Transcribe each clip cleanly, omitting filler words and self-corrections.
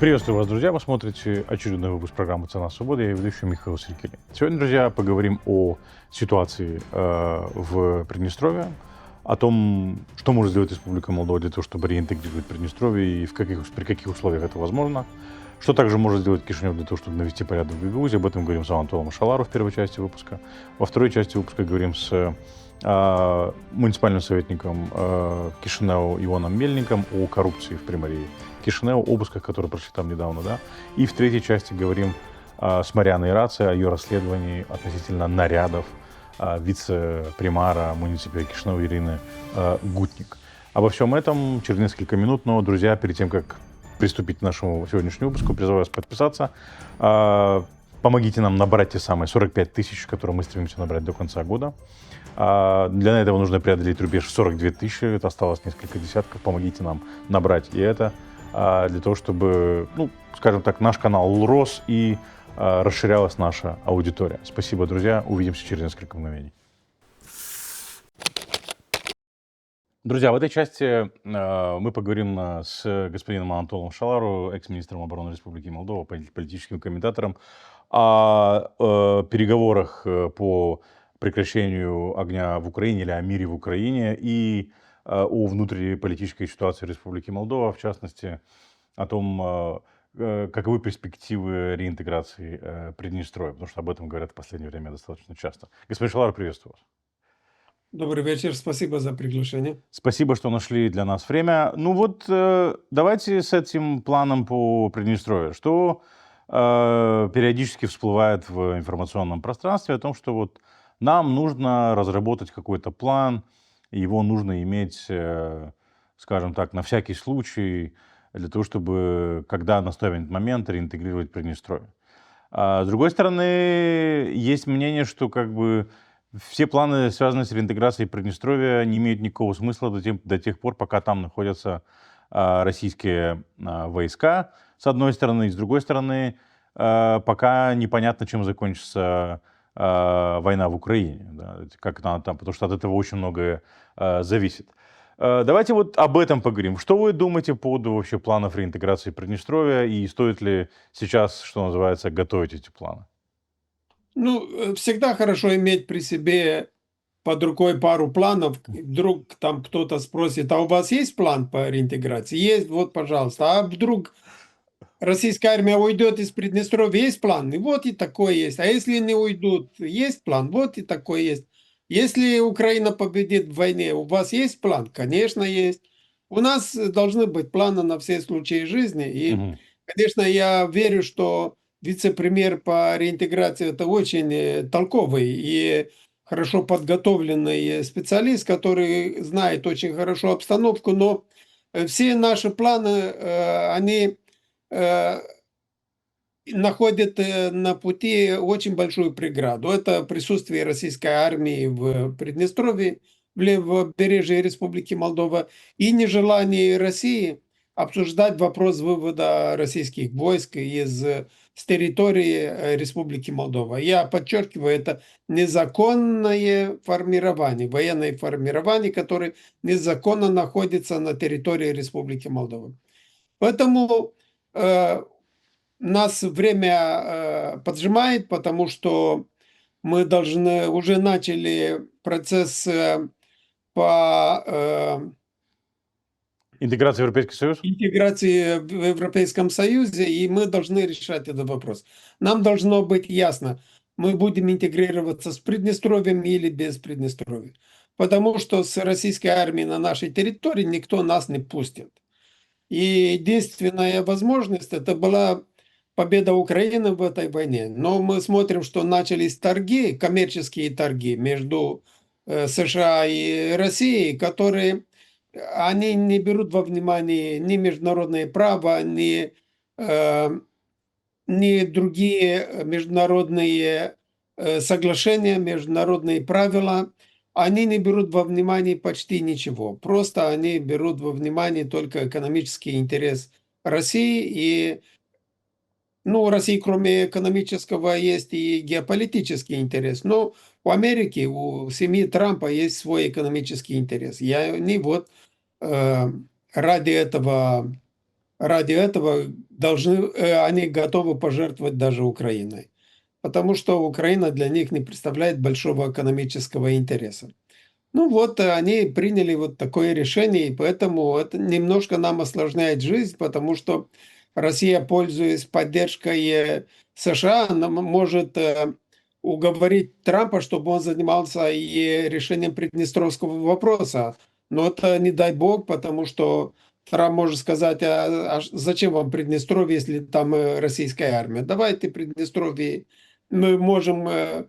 Приветствую вас, друзья! Вы смотрите очередной выпуск программы «Цена свободы». Я ее ведущий Михаил Сиркель. Сегодня, друзья, поговорим о ситуации в Приднестровье, о том, что может сделать Республика Молдова для того, чтобы реинтегрировать Приднестровье и при каких условиях это возможно. Что также может сделать Кишинев для того, чтобы навести порядок в Гагаузии. Об этом говорим с Анатолом Шалару в первой части выпуска. Во второй части выпуска говорим с муниципальным советником Кишинева Иваном Мельником о коррупции в Приморье Кишинева, обысках, которые прошли там недавно, да. И в третьей части говорим с Марианой Рацией о ее расследовании относительно нарядов вице-примара муниципалитета Кишинева Ирины Гутник. Обо всем этом через несколько минут, но, друзья, перед тем, как приступить к нашему сегодняшнему выпуску, призываю вас подписаться. Помогите нам набрать те самые 45 тысяч, которые мы стремимся набрать до конца года. Для этого нужно преодолеть рубеж 42 тысячи, это осталось несколько десятков. Помогите нам набрать и это, для того, чтобы, скажем так, наш канал рос и расширялась наша аудитория. Спасибо, друзья. Увидимся через несколько мгновений. Друзья, в этой части мы поговорим с господином Анатолом Шалару, экс-министром обороны Республики Молдова, политическим комментатором, о переговорах по прекращению огня в Украине или о мире в Украине и о внутриполитической ситуации Республики Молдова, в частности, о том, каковы перспективы реинтеграции Приднестровья, потому что об этом говорят в последнее время достаточно часто. Господин Шалар, приветствую вас. Добрый вечер, спасибо за приглашение. Спасибо, что нашли для нас время. Давайте с этим планом по Приднестровью. Что периодически всплывает в информационном пространстве о том, что нам нужно разработать какой-то план, его нужно иметь, скажем так, на всякий случай, для того, чтобы, когда настанет момент, реинтегрировать Приднестровье. С другой стороны, есть мнение, что все планы, связанные с реинтеграцией Приднестровья, не имеют никакого смысла до тех пор, пока там находятся российские войска, с одной стороны, и с другой стороны, пока непонятно, чем закончится война в Украине, да, как она там, потому что от этого очень многое зависит. Давайте об этом поговорим. Что вы думаете по поводу вообще планов реинтеграции Приднестровья и стоит ли сейчас, что называется, готовить эти планы? Всегда хорошо иметь при себе под рукой пару планов. Вдруг там кто-то спросит, а у вас есть план по реинтеграции? Есть, вот, пожалуйста. А вдруг российская армия уйдет из Приднестровья, есть план? И вот и такой есть. А если не уйдут, есть план? Вот и такой есть. Если Украина победит в войне, у вас есть план? Конечно, есть. У нас должны быть планы на все случаи жизни. И, конечно, я верю, что вице-премьер по реинтеграции – это очень толковый и хорошо подготовленный специалист, который знает очень хорошо обстановку, но все наши планы, они находят на пути очень большую преграду. Это присутствие российской армии в Приднестровье, в левобережье Республики Молдова, и нежелание России обсуждать вопрос вывода российских войск с территории Республики Молдова. Я подчеркиваю, это незаконное формирование, военное формирование, которое незаконно находится на территории Республики Молдова. Поэтому нас время поджимает, потому что мы уже начали процесс по Интеграция в Европейский Союз? интеграции в Европейском Союзе, и мы должны решать этот вопрос. Нам должно быть ясно, мы будем интегрироваться с Приднестровьем или без Приднестровья. Потому что с российской армией на нашей территории никто нас не пустит. И единственная возможность это была победа Украины в этой войне. Но мы смотрим, что начались торги, коммерческие торги между США и Россией, которые они не берут во внимание ни международное право, ни другие международные соглашения, международные правила. Они не берут во внимание почти ничего. Просто они берут во внимание только экономический интерес России. И, у России, кроме экономического, есть и геополитический интерес. Но у Америки, у семьи Трампа есть свой экономический интерес. И они ради этого они готовы пожертвовать даже Украиной, потому что Украина для них не представляет большого экономического интереса. Ну вот, они приняли вот такое решение, и поэтому это немножко нам осложняет жизнь, потому что Россия, пользуясь поддержкой США, она может уговорить Трампа, чтобы он занимался и решением приднестровского вопроса. Но это не дай бог, потому что Трамп может сказать: зачем вам Приднестровье, если там российская армия? Давайте Приднестровье, мы можем э,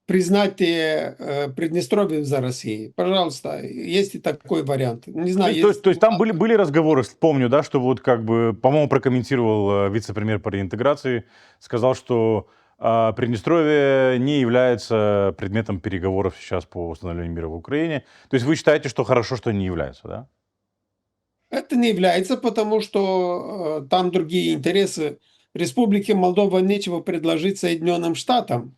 признать Приднестровье за Россией. Пожалуйста, есть и такой вариант. Не То знаю, есть, то есть, есть то у есть там вас. были разговоры, помню, да, что вот как бы, по-моему, прокомментировал вице-премьер по реинтеграции, сказал, что Приднестровье не является предметом переговоров сейчас по восстановлению мира в Украине. То есть вы считаете, что хорошо, что не является, да? Это не является, потому что там другие интересы. Республике Молдова нечего предложить Соединенным Штатам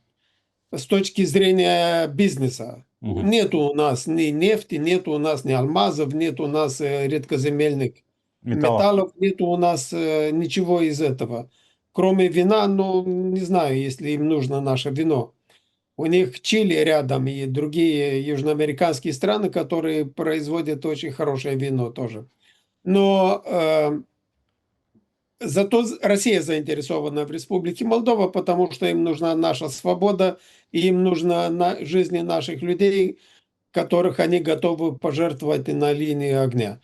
с точки зрения бизнеса. Мгм. Нет у нас ни нефти, нет у нас ни алмазов, нет у нас редкоземельных Металлов. металлов, нет у нас ничего из этого. Кроме вина, ну, не знаю, если им нужно наше вино. У них Чили рядом и другие южноамериканские страны, которые производят очень хорошее вино тоже. Но зато Россия заинтересована в Республике Молдова, потому что им нужна наша свобода, и им нужна жизни наших людей, которых они готовы пожертвовать и на линии огня.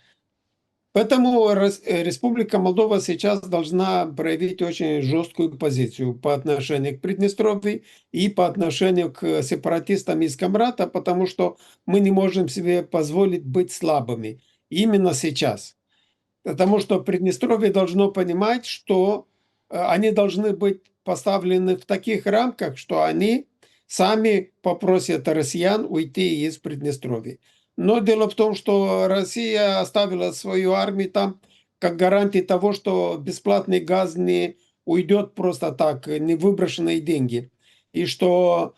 Поэтому Республика Молдова сейчас должна проявить очень жесткую позицию по отношению к Приднестровью и по отношению к сепаратистам из Камрата, потому что мы не можем себе позволить быть слабыми именно сейчас. Потому что Приднестровье должно понимать, что они должны быть поставлены в таких рамках, что они сами попросят россиян уйти из Приднестровья. Но дело в том, что Россия оставила свою армию там как гарантии того, что бесплатный газ не уйдет просто так, не выброшенные деньги. И что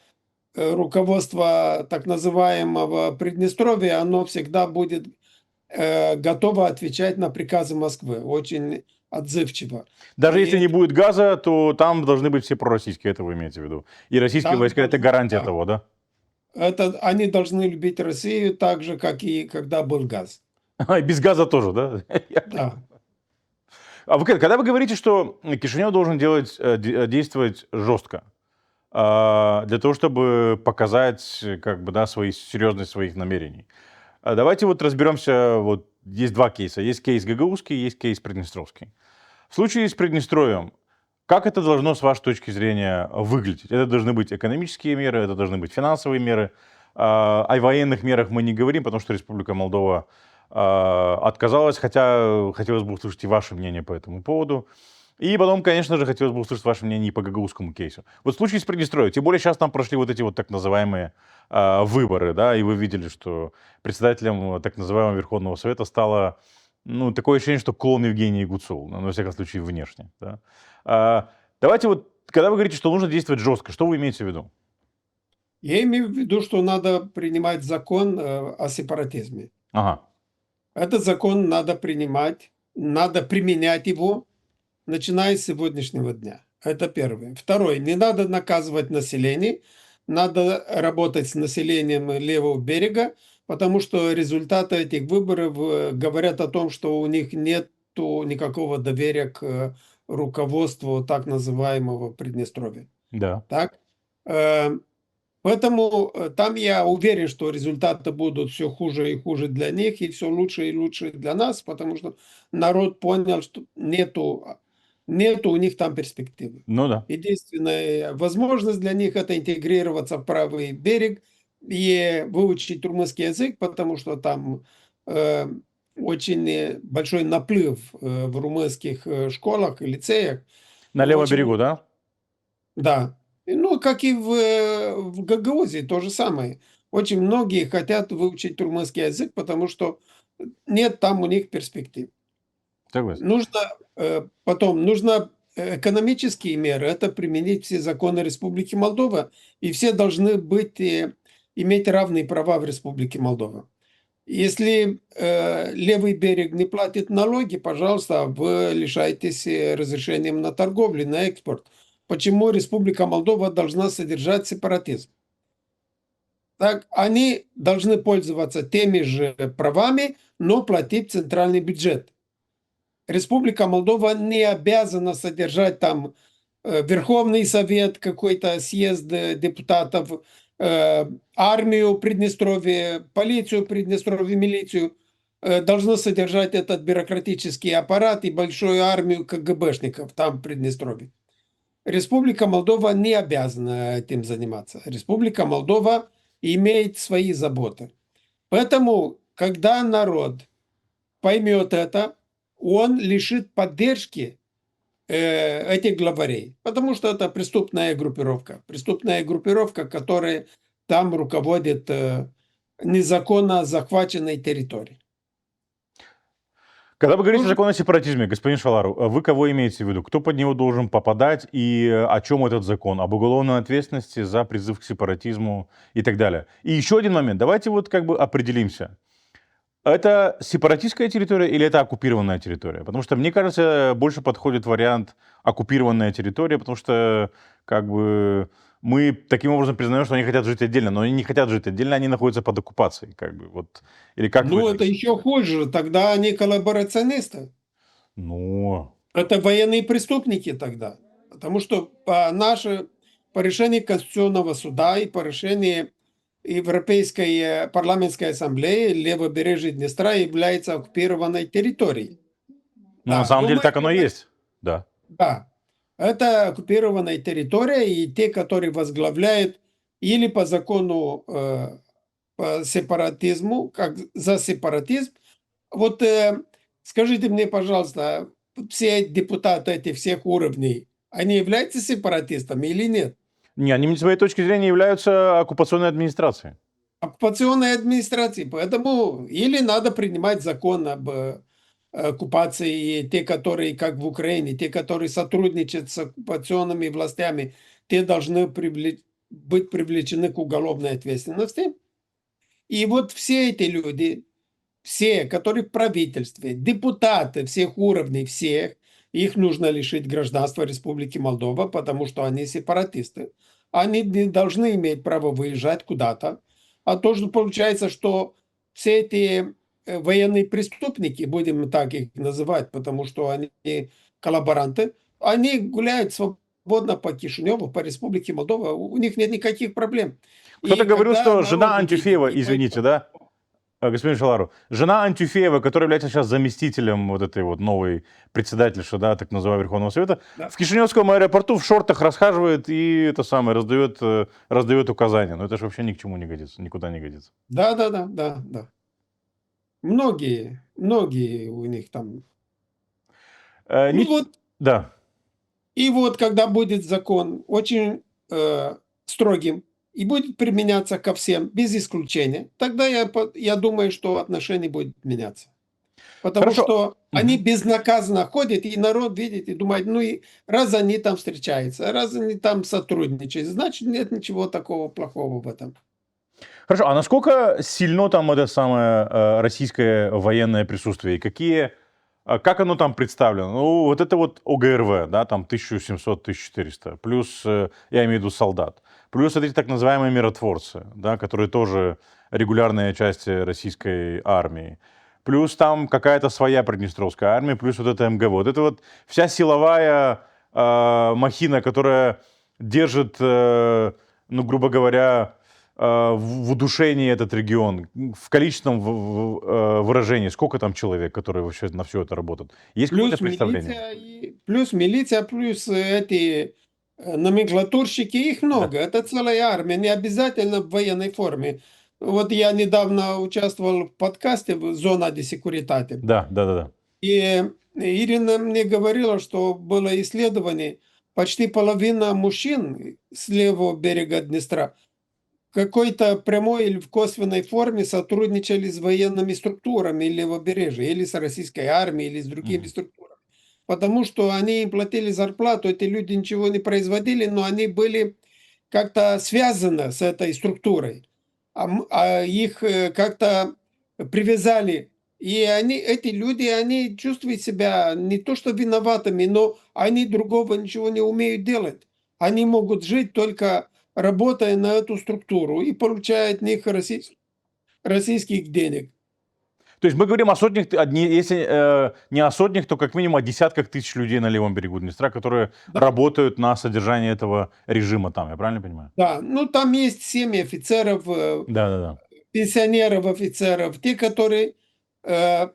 руководство так называемого Приднестровья, оно всегда будет готова отвечать на приказы Москвы, очень отзывчиво. Даже если И не будет газа, то там должны быть все пророссийские, это вы имеете в виду. И российские там войска — это гарантия да, того, да? они должны любить Россию так же, как и когда был газ. И без газа тоже, да? Да. А вы, когда вы говорите, что Кишинев должен действовать жестко, для того, чтобы показать, как бы, да, серьезность своих намерений. Давайте вот разберемся, вот есть два кейса. Есть кейс гагаузский, есть кейс приднестровский. В случае с Приднестровьем, как это должно, с вашей точки зрения, выглядеть? Это должны быть экономические меры, это должны быть финансовые меры. О военных мерах мы не говорим, потому что Республика Молдова отказалась, хотя хотелось бы услышать и ваше мнение по этому поводу. И потом, конечно же, хотелось бы услышать ваше мнение и по гагаузскому кейсу. Вот в случае с Приднестровьем, тем более сейчас там прошли вот эти вот так называемые выборы, да, и вы видели, что председателем так называемого Верховного Совета стала, ну, такое ощущение, что клон Евгении Гуцул, ну, во всяком случае, внешне, да. А, Давайте вот, когда вы говорите, что нужно действовать жестко, что вы имеете в виду? Я имею в виду, что надо принимать закон о сепаратизме. Ага, Этот закон надо принимать, надо применять его, начиная с сегодняшнего дня. Это первое. Второе. Не надо наказывать население, надо работать с населением левого берега, потому что результаты этих выборов говорят о том, что у них нет никакого доверия к руководству так называемого Приднестровья. да. Так? Э, Поэтому там я уверен, что результаты будут все хуже и хуже для них, и все лучше и лучше для нас, потому что народ понял, что нету у них там перспективы. Ну да. Единственная возможность для них — это интегрироваться в правый берег и выучить румынский язык, потому что там э, очень большой наплыв в румынских школах и лицеях. На левом Очень берегу, да? да. Ну, как и в Гагаузии то же самое. Очень многие хотят выучить румынский язык, потому что нет там у них перспектив. Согласен. Нужно экономические меры, это применить все законы Республики Молдова, и все должны иметь равные права в Республике Молдова. Если левый берег не платит налоги, пожалуйста, вы лишаетесь разрешением на торговлю, на экспорт. Почему Республика Молдова должна содержать сепаратизм? Так, они должны пользоваться теми же правами, но платить в центральный бюджет. Республика Молдова не обязана содержать там Верховный Совет, какой-то съезд депутатов, армию Приднестровья, полицию Приднестровья, милицию. Должно содержать этот бюрократический аппарат и большую армию КГБшников там в Приднестровье. Республика Молдова не обязана этим заниматься. Республика Молдова имеет свои заботы. Поэтому, когда народ поймет это, он лишит поддержки этих главарей, потому что это преступная группировка, которая там руководит незаконно захваченной территорией. Когда вы говорите о Нужно- законе о сепаратизме, господин Шалару, вы кого имеете в виду? Кто под него должен попадать и о чем этот закон? Об уголовной ответственности за призыв к сепаратизму и так далее. И еще один момент. Давайте вот как бы определимся. Это сепаратистская территория или это оккупированная территория? Потому что, мне кажется, больше подходит вариант оккупированная территория, потому что как бы мы таким образом признаем, что они хотят жить отдельно, но они не хотят жить отдельно, они находятся под оккупацией, как бы вот. Или как вы Ну, это это еще хуже, тогда они коллаборационисты. Ну, Это военные преступники тогда. Потому что по решению Конституционного суда и по решению Европейской парламентской ассамблеи левобережье Днестра является оккупированной территорией. ну, на Да, самом деле Дума так оно и это, есть. Да. да, это оккупированная территория, и те, которые возглавляют или по закону по сепаратизму, как за сепаратизм. Вот скажите мне, пожалуйста, все депутаты эти всех уровней, они являются сепаратистами или нет? Не, они с своей точки зрения являются оккупационной администрацией. Оккупационной администрации. Поэтому или надо принимать закон об оккупации, и те, которые, как в Украине, те, которые сотрудничают с оккупационными властями, те должны быть привлечены к уголовной ответственности. И вот все эти люди, все, которые в правительстве, депутаты всех уровней, всех, их нужно лишить гражданства Республики Молдова, потому что они сепаратисты. Они не должны иметь право выезжать куда-то. А то, что получается, что все эти военные преступники, будем так их называть, потому что они коллаборанты, они гуляют свободно по Кишиневу, по Республике Молдова, у них нет никаких проблем. Кто-то И говорил, когда что жена народ увидит Антюфеева, и извините, поймет, да, господин Шалару, жена Антюфеева, которая является сейчас заместителем вот этой вот новой председательши, да, так называемого Верховного Совета, да, в Кишиневском аэропорту в шортах расхаживает и это самое, раздает указания. Но это же вообще ни к чему не годится, никуда не годится. да, да, да, да, да. Многие у них там. Э, Ну ни- вот, Да. и вот когда будет закон очень строгим и будет применяться ко всем, без исключения, тогда я думаю, что отношение будет меняться. Потому Хорошо. что они Мгм. безнаказанно ходят, и народ видит и думает, ну и раз они там встречаются, раз они там сотрудничают, значит нет ничего такого плохого в этом. Хорошо, а насколько сильно там это самое российское военное присутствие? И как оно там представлено? Ну, вот это вот ОГРВ, да, там 1700-1400, плюс, я имею в виду солдат, плюс вот эти так называемые миротворцы, да, которые тоже регулярная часть российской армии, плюс там какая-то своя Приднестровская армия, плюс вот это МГВ. Вот это вот вся силовая махина, которая держит, ну, грубо говоря, в удушении этот регион, в количественном выражении, сколько там человек, которые вообще на все это работают? Есть какое-то представление? Плюс милиция, плюс эти номенклатурщики, их Да, много. Это целая армия, не обязательно в военной форме. Вот я недавно участвовал в подкасте «Зона де секуритати». да, да, да, да. И Ирина мне говорила, что было исследование, почти половина мужчин с левого берега Днестра в какой-то прямой или в косвенной форме сотрудничали с военными структурами левобережья, или с российской армией, или с другими Мгм. структурами. Потому что они им платили зарплату, эти люди ничего не производили, но они были как-то связаны с этой структурой. А их как-то привязали. И эти люди, они чувствуют себя не то что виноватыми, но они другого ничего не умеют делать. Они могут жить только работая на эту структуру и получая от них российских денег. То есть мы говорим о сотнях, если не о сотнях, то как минимум о десятках тысяч людей на левом берегу Днестра, которые Да, работают на содержание этого режима там. Я правильно понимаю? да. Ну, там есть семьи офицеров, Да-да-да. пенсионеров офицеров, те, которые э,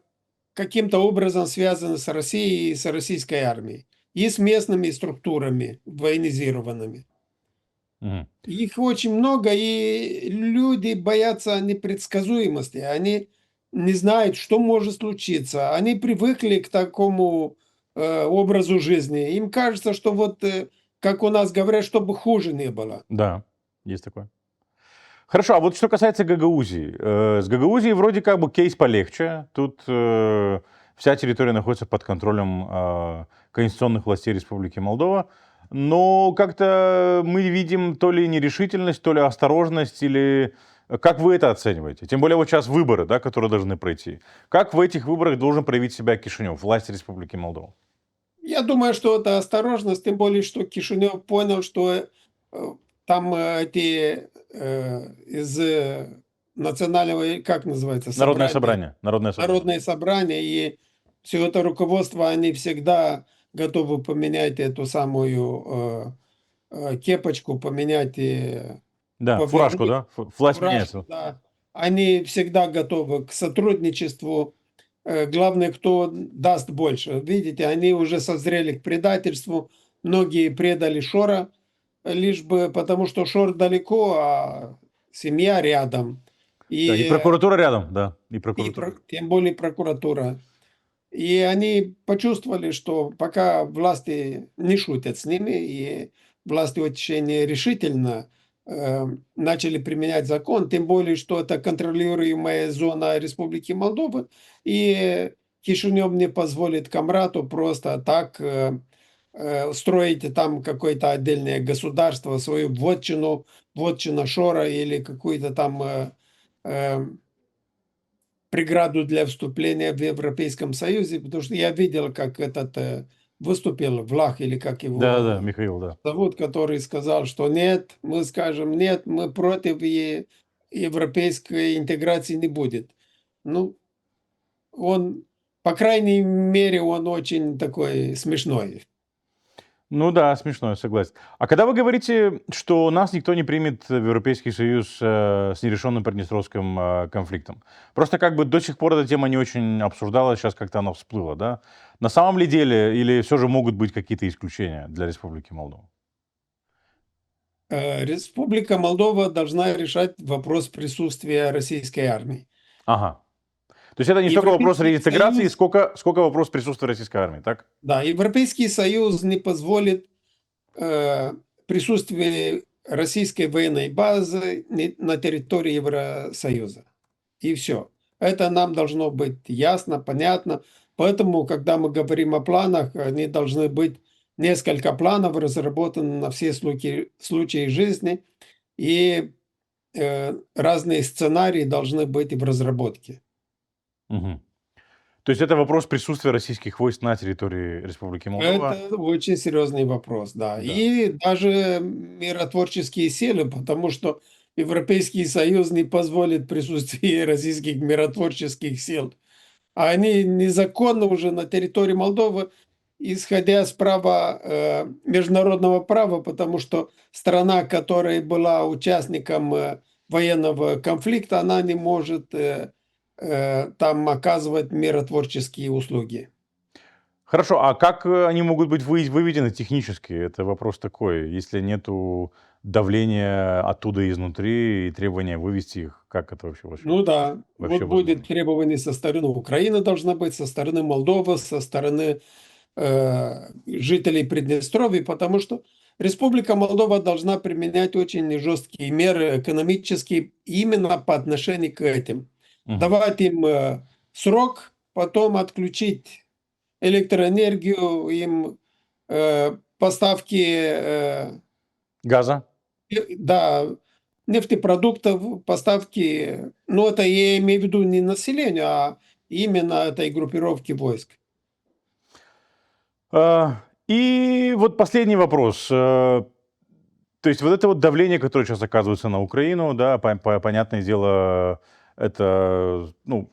каким-то образом связаны с Россией и с российской армией, и с местными структурами военизированными. Мгм. Их очень много, и люди боятся непредсказуемости. Они не знают, что может случиться. Они привыкли к такому образу жизни. Им кажется, что вот, как у нас говорят, чтобы хуже не было. Да, есть такое. Хорошо, а вот что касается Гагаузии. С Гагаузией вроде как бы кейс полегче. Тут вся территория находится под контролем конституционных властей Республики Молдова. Но как-то мы видим то ли нерешительность, то ли осторожность, или как вы это оцениваете? Тем более вот сейчас выборы, да, которые должны пройти. Как в этих выборах должен проявить себя Кишинев, власть Республики Молдова? Я думаю, что это осторожность, тем более, что Кишинев понял, что там эти из национального, как называется, Народное собрания, собрание. Народное собрание. народное собрание, и все это руководство, они всегда готовы поменять эту самую кепочку, поменять и Да, фуражку, повернуть да? Власть фуражку, меняется. да. Они всегда готовы к сотрудничеству. Главное, кто даст больше. Видите, они уже созрели к предательству. Многие предали Шора, лишь бы потому, что Шор далеко, а семья рядом. Да, и И, прокуратура рядом, да, и прокуратура. тем более прокуратура. И они почувствовали, что пока власти не шутят с ними, и власти очень решительно начали применять закон, тем более, что это контролируемая зона Республики Молдова, и Кишинев не позволит Камрату просто так строить там какое-то отдельное государство, свою вотчину Шора или какую-то там э, преграду для вступления в Европейском Союзе, потому что я видел, как этот выступил Влах, или как Да-да-да, его Михаил, да. зовут, который сказал, что нет, мы скажем нет, мы против европейской интеграции не будет. Ну, он, по крайней мере, он очень такой смешной. Ну да, смешно, я согласен. А когда вы говорите, что нас никто не примет в Европейский Союз с нерешенным Приднестровским конфликтом, просто как бы до сих пор эта тема не очень обсуждалась, сейчас как-то она всплыла, да? На самом ли деле, или все же могут быть какие-то исключения для Республики Молдова? Республика Молдова должна решать вопрос присутствия российской армии. Ага. То есть это не столько вопрос Европейский реинтеграции, Союз, сколько вопрос присутствия российской армии, так? да, Европейский Союз не позволит присутствие российской военной базы на территории Евросоюза. И все. Это нам должно быть ясно, понятно. Поэтому, когда мы говорим о планах, они должны быть несколько планов разработаны на все случаи жизни, и разные сценарии должны быть в разработке. Мгм. То есть это вопрос присутствия российских войск на территории Республики Молдова? Это очень серьезный вопрос, да. Да. И даже миротворческие силы, потому что Европейский Союз не позволит присутствие российских миротворческих сил. А они незаконно уже на территории Молдовы, исходя с права, международного права, потому что страна, которая была участником военного конфликта, она не может там оказывать миротворческие услуги. Хорошо, а как они могут быть выведены технически? Это вопрос такой. Если нету давления оттуда изнутри и требования вывести их, как это Ну да, вот вообще будет возможно? требование со стороны Украины должна быть, со стороны Молдовы, со стороны жителей Приднестровья, потому что Республика Молдова должна применять очень жесткие меры экономические именно по отношению к этим. Мгм. Давать им срок, потом отключить электроэнергию, им поставки Газа? да, нефтепродуктов, поставки, ну это я имею в виду не населению, а именно этой группировки войск. И вот последний вопрос. То есть вот это вот давление, которое сейчас оказывается на Украину, да, понятное дело, это, ну,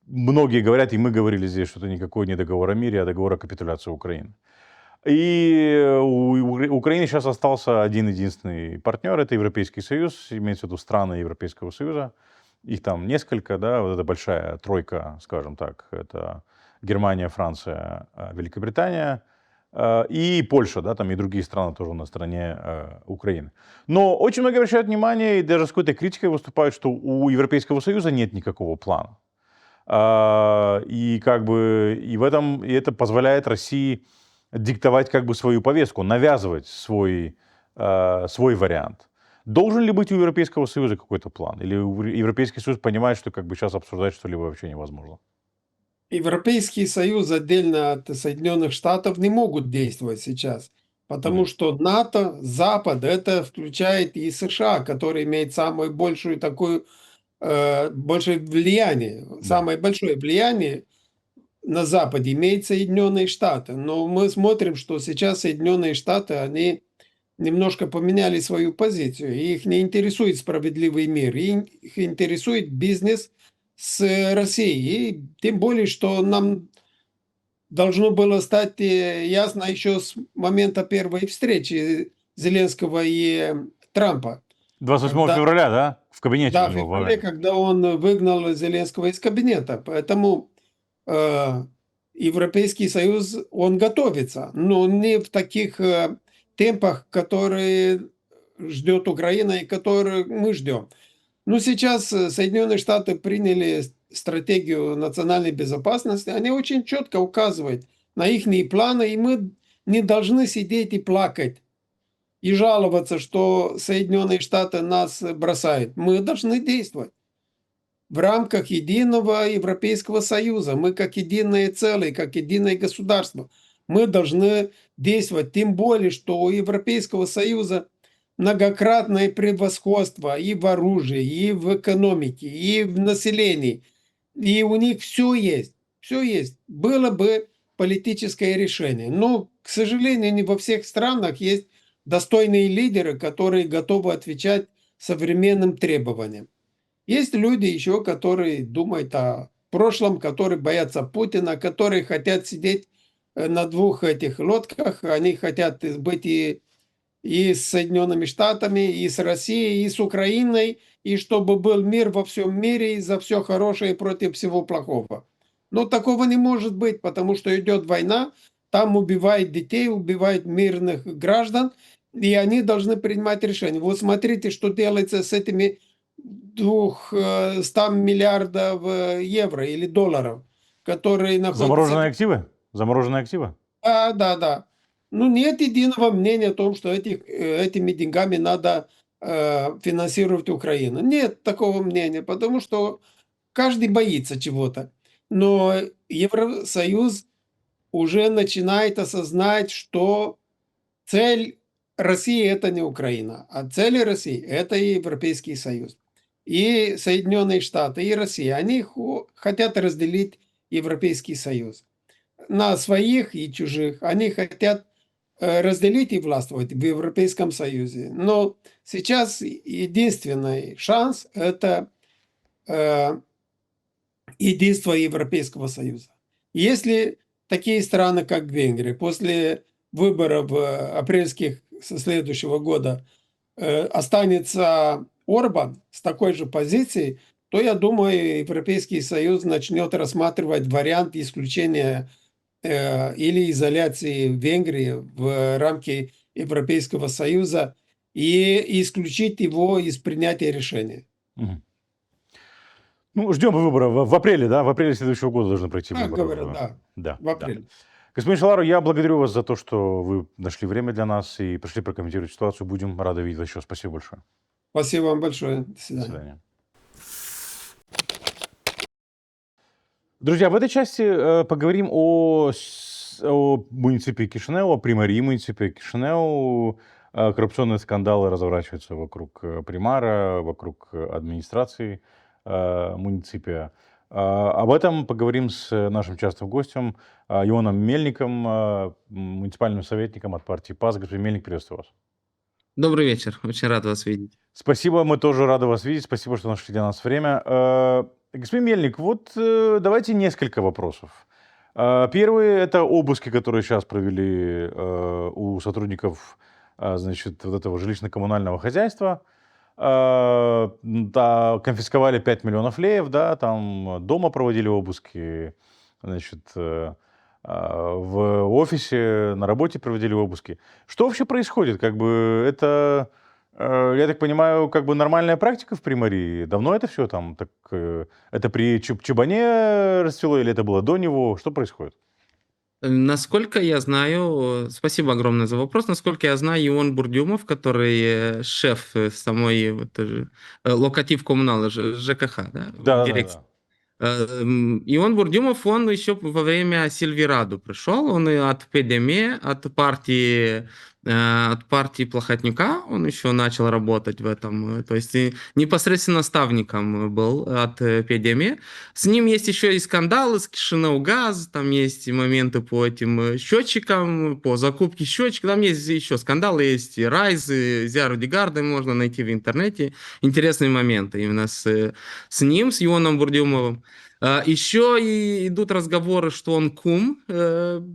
многие говорят, и мы говорили здесь, что это никакой не договор о мире, а договор о капитуляции Украины. И у Украины сейчас остался один единственный партнер, это Европейский Союз, имеется в виду страны Европейского Союза. Их там несколько, да, вот эта большая тройка, скажем так, это Германия, Франция, Великобритания и Польша, да, там и другие страны тоже на стороне Украины. Но очень многие обращают внимание и даже с какой-то критикой выступают, что у Европейского Союза нет никакого плана. И как бы и в этом и это позволяет России диктовать как бы свою повестку, навязывать свой вариант. Должен ли быть у Европейского Союза какой-то план? Или Европейский Союз понимает, что как бы сейчас обсуждать что-либо вообще невозможно? Европейский Союз отдельно от Соединенных Штатов не могут действовать сейчас, потому Мгм. что НАТО, Запад, это включает и США, который имеет самую большую такую, большее влияние, Да. самое большое влияние на Западе имеет Соединенные Штаты. Но мы смотрим, что сейчас Соединенные Штаты, они немножко поменяли свою позицию. И их не интересует справедливый мир, их интересует бизнес с Россией. И тем более, что нам должно было стать ясно еще с момента первой встречи Зеленского и Трампа. 28 Когда, февраля, да? В кабинете у да, в него во феврале, время. когда он выгнал Зеленского из кабинета. Поэтому э, Европейский Союз, он готовится, но не в таких темпах, которые ждет Украина и которые мы ждем. Ну, сейчас Соединенные Штаты приняли стратегию национальной безопасности. Они очень четко указывают на их планы, и мы не должны сидеть и плакать, и жаловаться, что Соединенные Штаты нас бросают. Мы должны действовать в рамках единого Европейского Союза. Мы как единое целое, как единое государство. Мы должны действовать, тем более, что у Европейского Союза многократное превосходство и в оружии, и в экономике, и в населении. И у них все есть. Все есть. Было бы политическое решение. Но, к сожалению, не во всех странах есть достойные лидеры, которые готовы отвечать современным требованиям. Есть люди еще, которые думают о прошлом, которые боятся Путина, которые хотят сидеть на двух этих лодках. Они хотят быть и с Соединенными Штатами, и с Россией, и с Украиной, и чтобы был мир во всем мире, и за все хорошее против всего плохого. Но такого не может быть, потому что идет война, там убивают детей, убивают мирных граждан, и они должны принимать решения. Вот смотрите, что делается с этими 200 миллиардов евро или долларов, которые находятся. Замороженные активы? Замороженные активы? Да, да, да. Ну, нет единого мнения о том, что этими деньгами надо финансировать Украину. Нет такого мнения, потому что каждый боится чего-то. Но Евросоюз уже начинает осознать, что цель России – это не Украина, а цель России – это и Европейский Союз. И Соединенные Штаты, и Россия, они хотят разделить Европейский Союз на своих и чужих. Они хотят разделить и властвовать в Европейском Союзе. Но сейчас единственный шанс – это э, единство Европейского Союза. Если такие страны, как Венгрия, после выборов апрельских со следующего года останется Орбан с такой же позицией, то, я думаю, Европейский Союз начнет рассматривать вариант исключения или изоляции Венгрии в рамки Европейского Союза и исключить его из принятия решения. Мгм. Ну, ждем выборов в апреле, да? В апреле следующего года должны пройти Так выборы. говорят, да, Да, в да. апреле. Господин Шалару, я благодарю вас за то, что вы нашли время для нас и пришли прокомментировать ситуацию. Будем рады видеть вас еще. Спасибо большое. Спасибо вам большое. До До свидания. свидания. Друзья, в этой части поговорим о муниципе Кишинеу, о примарии муниципе Кишинеу. коррупционные скандалы разворачиваются вокруг примара, вокруг администрации муниципия. Об этом поговорим с нашим частым гостем Ионом Мельником, муниципальным советником от партии ПАС. Господин Мельник, приветствую вас. Добрый вечер, очень рад вас видеть. Спасибо, мы тоже рады вас видеть. Спасибо, что нашли для нас время. Господин Мельник, вот давайте несколько вопросов. Первый – это обыски, которые сейчас провели у сотрудников, значит, вот этого жилищно-коммунального хозяйства. Да, конфисковали 5 миллионов леев, да, там дома проводили обыски, значит, в офисе, на работе проводили обыски. Что вообще происходит? Как бы это, я так понимаю, как бы нормальная практика в Приморье? Давно это все там? Так, это при Чебане расцвело или это было до него? Что происходит? Насколько я знаю, спасибо огромное за вопрос. Насколько я знаю, Ион Бурдюмов, который шеф самой Локатив Коммунала, ЖКХ, да, Да, да, дирекции. да. Ион Бурдюмов, он еще во время Сильвераду пришел, он и от ПДМ, от партии Плохотнюка, он еще начал работать в этом, то есть и непосредственно наставником был от ПДМ. С ним есть еще и скандалы с Кишиневгаз, там есть и моменты по этим счетчикам, по закупке счетчиков, там есть еще скандалы, есть и Райз, и Зиарудигарды, можно найти в интернете. Интересные моменты именно с ним, с Ионом Бурдюмовым. Еще и идут разговоры, что он кум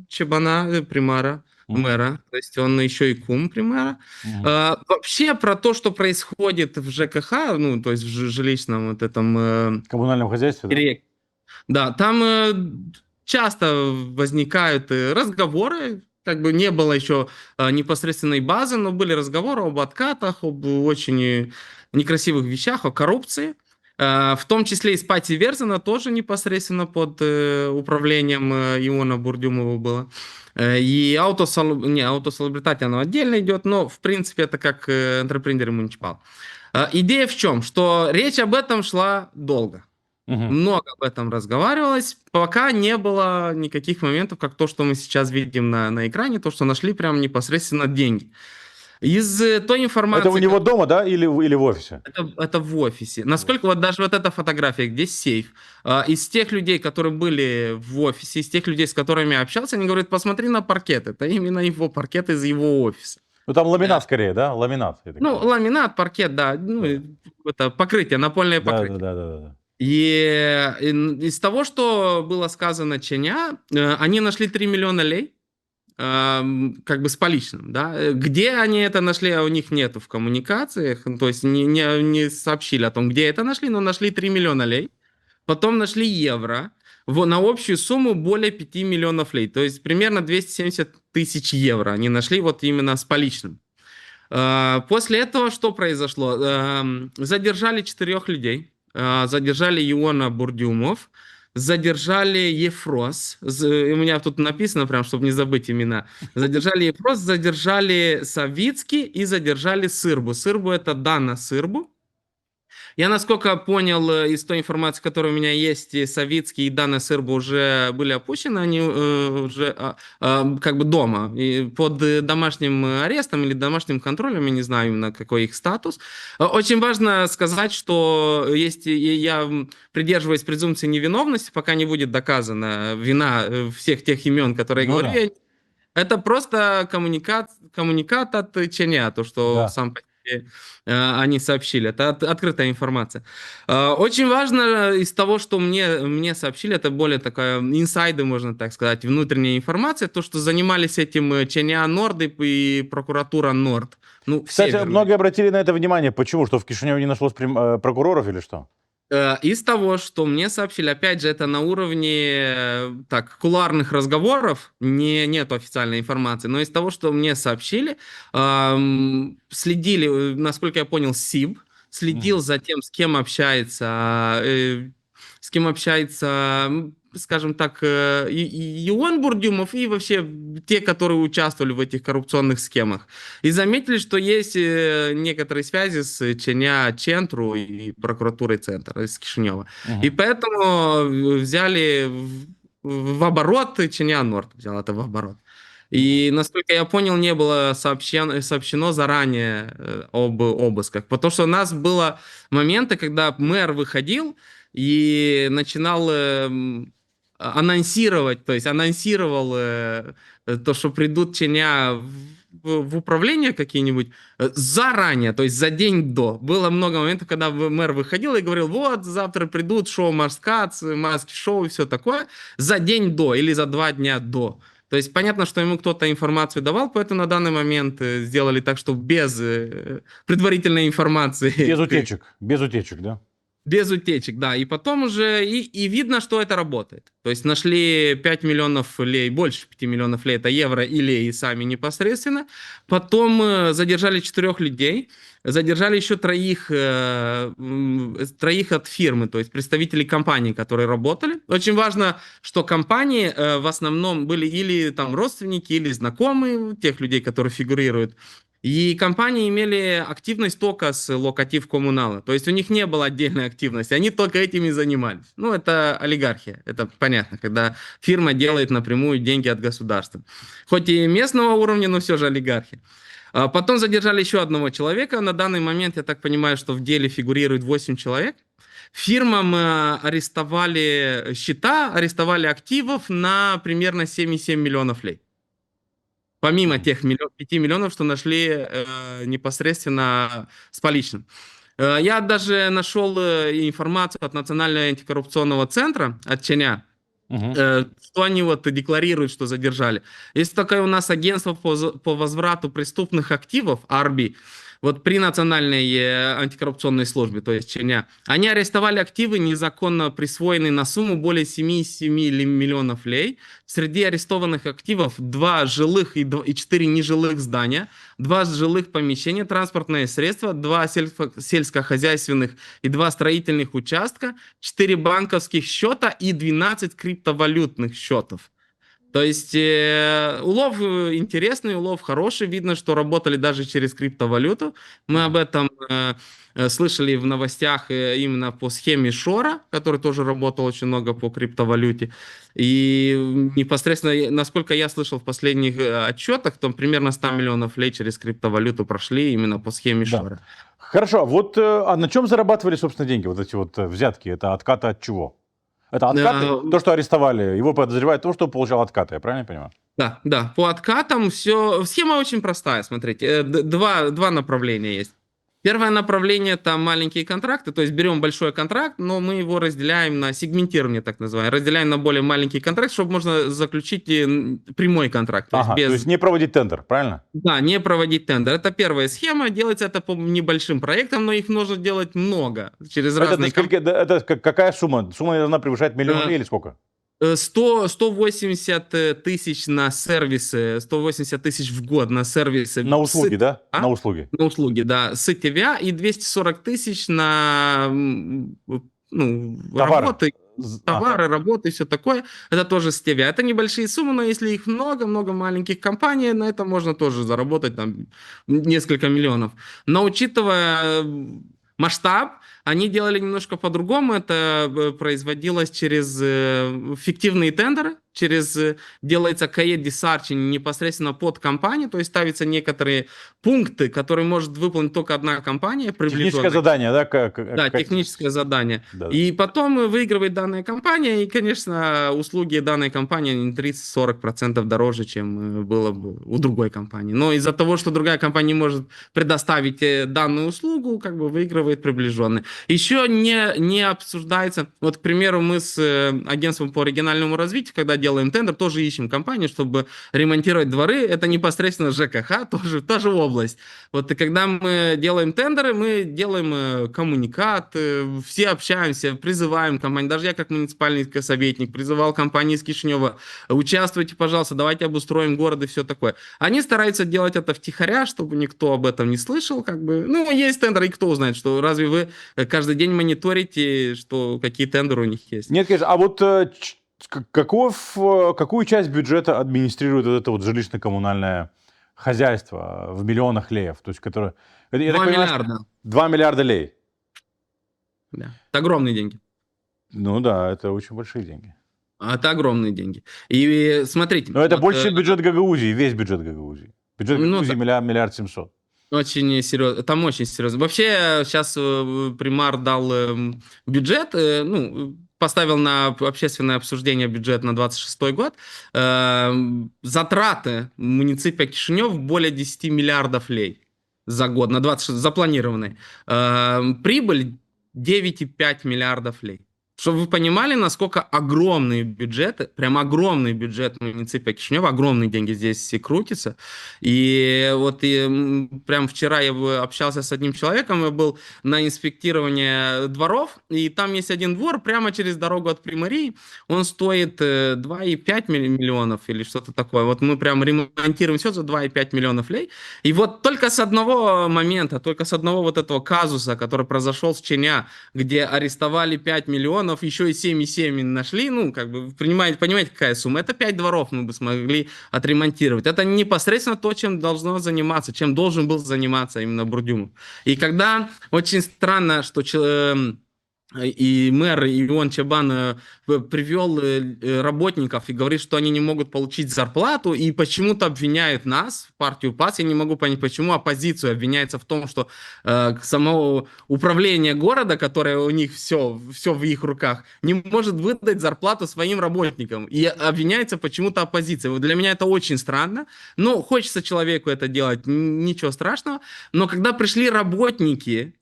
Чебана, примара, мэра, то есть он еще и кум примара. Вообще про то, что происходит в ЖКХ, ну, то есть в жилищном вот этом... Коммунальном хозяйстве, да? Да, там часто возникают разговоры, как бы не было еще непосредственной базы, но были разговоры об откатах, об очень некрасивых вещах, о коррупции. В том числе и с Пати Верзена тоже непосредственно под управлением Иона Бурдюмова было. И Autosalubritati, оно отдельно идет, но в принципе это как энтерпренер и муниципал. Идея в чем? Что речь об этом шла долго. Много об этом разговаривалось, пока не было никаких моментов, как то, что мы сейчас видим на экране, то, что нашли прям непосредственно деньги. Из той информации... Это у него дома, да, или в офисе? Это в офисе. Насколько вот даже вот эта фотография, где сейф, из тех людей, которые были в офисе, из тех людей, с которыми я общался, они говорят, посмотри на паркет. Это именно его паркет из его офиса. Ну, там ламинат скорее, да? Ламинат. Ну, ламинат, паркет, да. Ну, это покрытие, напольное покрытие. Да. И из того, что было сказано Ченя, они нашли 3 миллиона лей, как бы с поличным, да. Где они это нашли, у них нету в коммуникациях, то есть не сообщили о том, где это нашли, но нашли 3 миллиона лей. Потом нашли евро на общую сумму более 5 миллионов лей, то есть примерно 270 тысяч евро они нашли вот именно с поличным. После этого что произошло? Задержали 4 людей. Задержали Иона Бурдюмов, задержали Ефрос, у меня тут написано прям, чтобы не забыть имена, задержали Ефрос, задержали Савицкий и задержали Сырбу. Сырбу — это Дана Сырбу. Я, насколько понял из той информации, которая у меня есть, и Савицкий и Дана Сырбу уже были опущены, они уже как бы дома, и под домашним арестом или домашним контролем, я не знаю именно какой их статус. Очень важно сказать, что я придерживаюсь презумпции невиновности, пока не будет доказана вина всех тех имен, которые я говорю. Это просто коммуникат от Ченя, то, что сам они сообщили. Это открытая информация. Очень важно из того, что мне сообщили, это более такая инсайды, можно так сказать, внутренняя информация, то, что занимались этим Ченя Норд и прокуратура Норд. Ну, кстати, многие обратили на это внимание. Почему? Что в Кишиневе не нашлось прокуроров или что? Из того, что мне сообщили, опять же, это на уровне кулуарных разговоров, нет официальной информации, но из того, что мне сообщили, следили, насколько я понял, СИБ, следил за тем, с кем общается, скажем так, Ион Бурдюмов и вообще те, которые участвовали в этих коррупционных схемах. И заметили, что есть некоторые связи с Ченя Центру и прокуратурой Центра из Кишинева. И поэтому взяли в оборот, Ченя Норд взял это в оборот. И, насколько я понял, не было сообщено заранее об обысках. Потому что у нас было моменты, когда мэр выходил и начинал анонсировать, то есть анонсировал то, что придут чиня в управление какие-нибудь заранее, то есть за день до. Было много моментов, когда мэр выходил и говорил, вот, завтра придут шоу Маскац, маски шоу и все такое, за день до или за 2 дня до. То есть понятно, что ему кто-то информацию давал, поэтому на данный момент сделали так, что без предварительной информации. Без утечек, да? Без утечек, да. И потом уже и видно, что это работает. То есть нашли 5 миллионов лей, больше 5 миллионов лей, это евро и лей сами непосредственно. Потом задержали 4 людей, задержали еще троих от фирмы, то есть представителей компаний, которые работали. Очень важно, что компании в основном были или там родственники, или знакомые тех людей, которые фигурируют. И компании имели активность только с локатив коммунала. То есть у них не было отдельной активности, они только этим и занимались. Ну, это олигархия, это понятно, когда фирма делает напрямую деньги от государства. Хоть и местного уровня, но все же олигархия. Потом задержали еще одного человека. На данный момент, я так понимаю, что в деле фигурирует 8 человек. Фирмам арестовали счета, арестовали активов на примерно 7,7 миллионов лей. Помимо тех 5 миллионов, что нашли непосредственно с поличным. Я даже нашел информацию от Национального антикоррупционного центра, от ЧНЯ, что они вот декларируют, что задержали. Есть такое у нас агентство по возврату преступных активов, АРБИ, вот при Национальной антикоррупционной службе, то есть ЧНЯ, они арестовали активы, незаконно присвоенные на сумму более 7,7 миллионов лей. Среди арестованных активов 2 жилых и 4 нежилых здания, 2 жилых помещения, транспортные средства, 2 сельскохозяйственных и 2 строительных участка, 4 банковских счета и 12 криптовалютных счетов. То есть улов интересный, улов хороший. Видно, что работали даже через криптовалюту. Мы об этом слышали в новостях именно по схеме Шора, который тоже работал очень много по криптовалюте. И непосредственно, насколько я слышал в последних отчетах, там примерно 100 миллионов лей через криптовалюту прошли именно по схеме Да. Шора. Хорошо, вот а на чем зарабатывали, собственно, деньги? Вот эти вот взятки, это откаты от чего? Это откаты? То, что арестовали, его подозревают в том, что получал откаты, я правильно понимаю? Да, да, по откатам все. Схема очень простая, смотрите. Два направления есть. Первое направление – это маленькие контракты, то есть берем большой контракт, но мы его разделяем на сегментирование, так называемое, разделяем на более маленький контракт, чтобы можно заключить прямой контракт. То есть Ага, то есть не проводить тендер, правильно? Да, не проводить тендер. Это первая схема, делается это по небольшим проектам, но их нужно делать много, через разные компании. Это какая сумма? Сумма должна превышать миллион или сколько? 180 тысяч на сервисы, 180 тысяч в год на сервисы. На услуги, да? На услуги. На услуги, да, с ТВА и 240 тысяч на работы, товары, работы и все такое. Это тоже с ТВА. Это небольшие суммы, но если их много маленьких компаний, на это можно тоже заработать там несколько миллионов. Но учитывая масштаб, они делали немножко по-другому. Это производилось через фиктивные тендеры, делается каед десарчинг непосредственно под компанию, то есть ставятся некоторые пункты, которые может выполнить только одна компания. Техническое задание, да? Да, техническое задание. Да. И потом выигрывает данная компания, и, конечно, услуги данной компании 30-40% дороже, чем было бы у другой компании. Но из-за того, что другая компания не может предоставить данную услугу, как бы выигрывает приближенный. Еще не обсуждается, вот, к примеру, мы с агентством по региональному развитию, когда делаем тендер, тоже ищем компанию, чтобы ремонтировать дворы, это непосредственно ЖКХ, тоже область. Вот и когда мы делаем тендеры, мы делаем коммуникат, все общаемся, призываем компании, даже я как муниципальный советник призывал компании из Кишинева, участвуйте, пожалуйста, давайте обустроим город и все такое. Они стараются делать это втихаря, чтобы никто об этом не слышал, как бы, ну, есть тендеры, и кто узнает, что разве вы каждый день мониторите, что какие тендеры у них есть? Нет, конечно, а вот какую часть бюджета администрирует вот это вот жилищно-коммунальное хозяйство в миллионах леев? То есть, 2 миллиарда. 2 миллиарда лей. Да. Это огромные деньги. Ну да, это очень большие деньги. Это огромные деньги. И смотрите. Но это вот, больше бюджет Гагаузии, весь бюджет Гагаузии. Бюджет Ну Гагаузии да. миллиард 700. Очень серьезно, там очень серьезно. Вообще сейчас примар дал бюджет, поставил на общественное обсуждение бюджет на 26 год. Затраты муниципа Кишинев более 10 миллиардов лей за год, на 26 запланированные. Прибыль 9,5 миллиардов лей. Чтобы вы понимали, насколько огромные бюджеты, прям огромный бюджет муниципа Кишинева, огромные деньги здесь и крутятся. И вот прям вчера я общался с одним человеком, я был на инспектировании дворов, и там есть один двор прямо через дорогу от Примарии, он стоит 2,5 миллионов или что-то такое. Вот мы прям ремонтируем все за 2,5 миллионов лей. И вот только с одного момента, только с одного вот этого казуса, который произошел с Ченя, где арестовали 5 миллионов, еще и 7,7 нашли, понимаете, какая сумма? Это 5 дворов мы бы смогли отремонтировать. Это непосредственно то, чем должно заниматься, чем должен был заниматься именно Бурдюмов. И когда очень странно, что и мэр Ион Чабан привел работников и говорит, что они не могут получить зарплату, и почему-то обвиняют нас, партию ПАС. Я не могу понять, почему оппозицию обвиняется в том, что само управление города, которое у них все в их руках, не может выдать зарплату своим работникам. И обвиняется почему-то оппозиция. Для меня это очень странно. Но хочется человеку это делать, ничего страшного. Но когда пришли работники,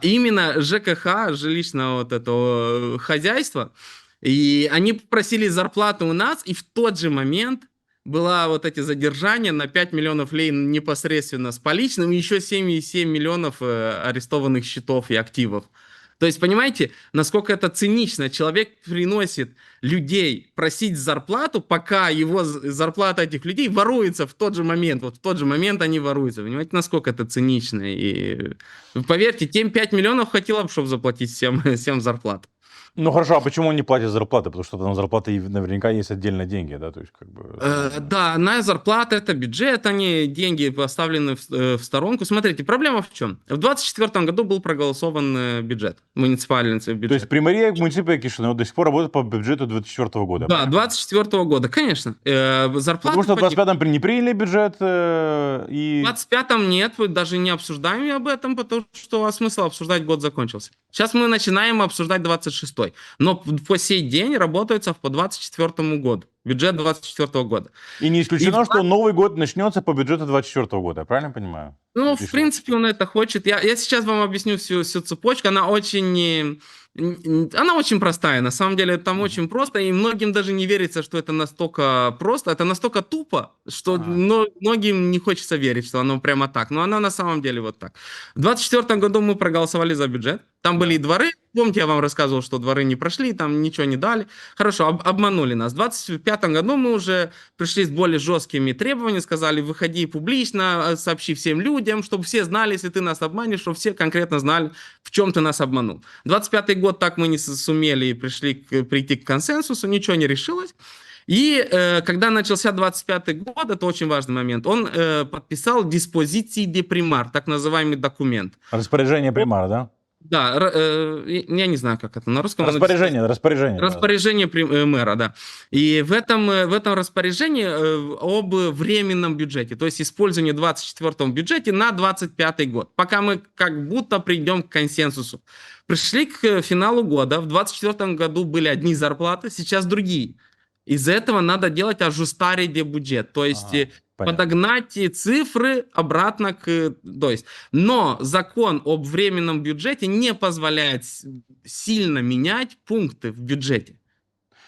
именно ЖКХ, жилищного вот этого хозяйства, и они попросили зарплату у нас, и в тот же момент было вот эти задержания на 5 миллионов лей непосредственно с поличным, и еще 7,7 миллионов арестованных счетов и активов. То есть, понимаете, насколько это цинично. Человек приносит людей просить зарплату, пока его зарплата этих людей воруется в тот же момент. Вот в тот же момент они воруются. Понимаете, насколько это цинично. И поверьте, тем 5 миллионов хватило бы, чтобы заплатить всем зарплату. Ну хорошо, а почему он не платит зарплаты? Потому что на зарплаты наверняка есть отдельно деньги, да? То есть, как бы... Да, на зарплата это бюджет, они деньги поставлены в сторонку. Смотрите, проблема в чем? В 2024 году был проголосован бюджет, муниципальный бюджет. То есть Примария муниципа Кишинева до сих пор работает по бюджету 2024 года? Да, 2024 года, конечно. Зарплаты Потому что в 25-м не приняли бюджет и... В 25-м нет, вы даже не обсуждаем об этом, потому что смысл обсуждать, год закончился. Сейчас мы начинаем обсуждать 26-й. Но по сей день работается по 24 году. Бюджет 24 года. И не исключено, что Новый год начнется по бюджету 24 года, я правильно понимаю? Ну, в принципе, он это хочет. Я сейчас вам объясню всю цепочку. Она очень простая. На самом деле, там очень просто. И многим даже не верится, что это настолько просто. Это настолько тупо, что многим не хочется верить, что оно прямо так. Но оно на самом деле вот так. В 2024 году мы проголосовали за бюджет. Там были и дворы. Помните, я вам рассказывал, что дворы не прошли, там ничего не дали. Хорошо, обманули нас. В 2025 году мы уже пришли с более жесткими требованиями, сказали, выходи публично, сообщи всем людям, чтобы все знали, если ты нас обманешь, чтобы все конкретно знали, в чем ты нас обманул. 25 год так мы не сумели и прийти к консенсусу, ничего не решилось. И когда начался 25 год, это очень важный момент, он подписал диспозиции де примар, так называемый документ. Распоряжение примара, да? Да, я не знаю, как это на русском. Распоряжение. Распоряжение мэра, да. И в этом распоряжении об временном бюджете, то есть использование в 24 бюджете на 25 год, пока мы как будто придем к консенсусу. Пришли к финалу года, в 24 году были одни зарплаты, сейчас другие. Из-за этого надо делать ажустари де бюджет, то есть подогнать цифры обратно но закон об временном бюджете не позволяет сильно менять пункты в бюджете.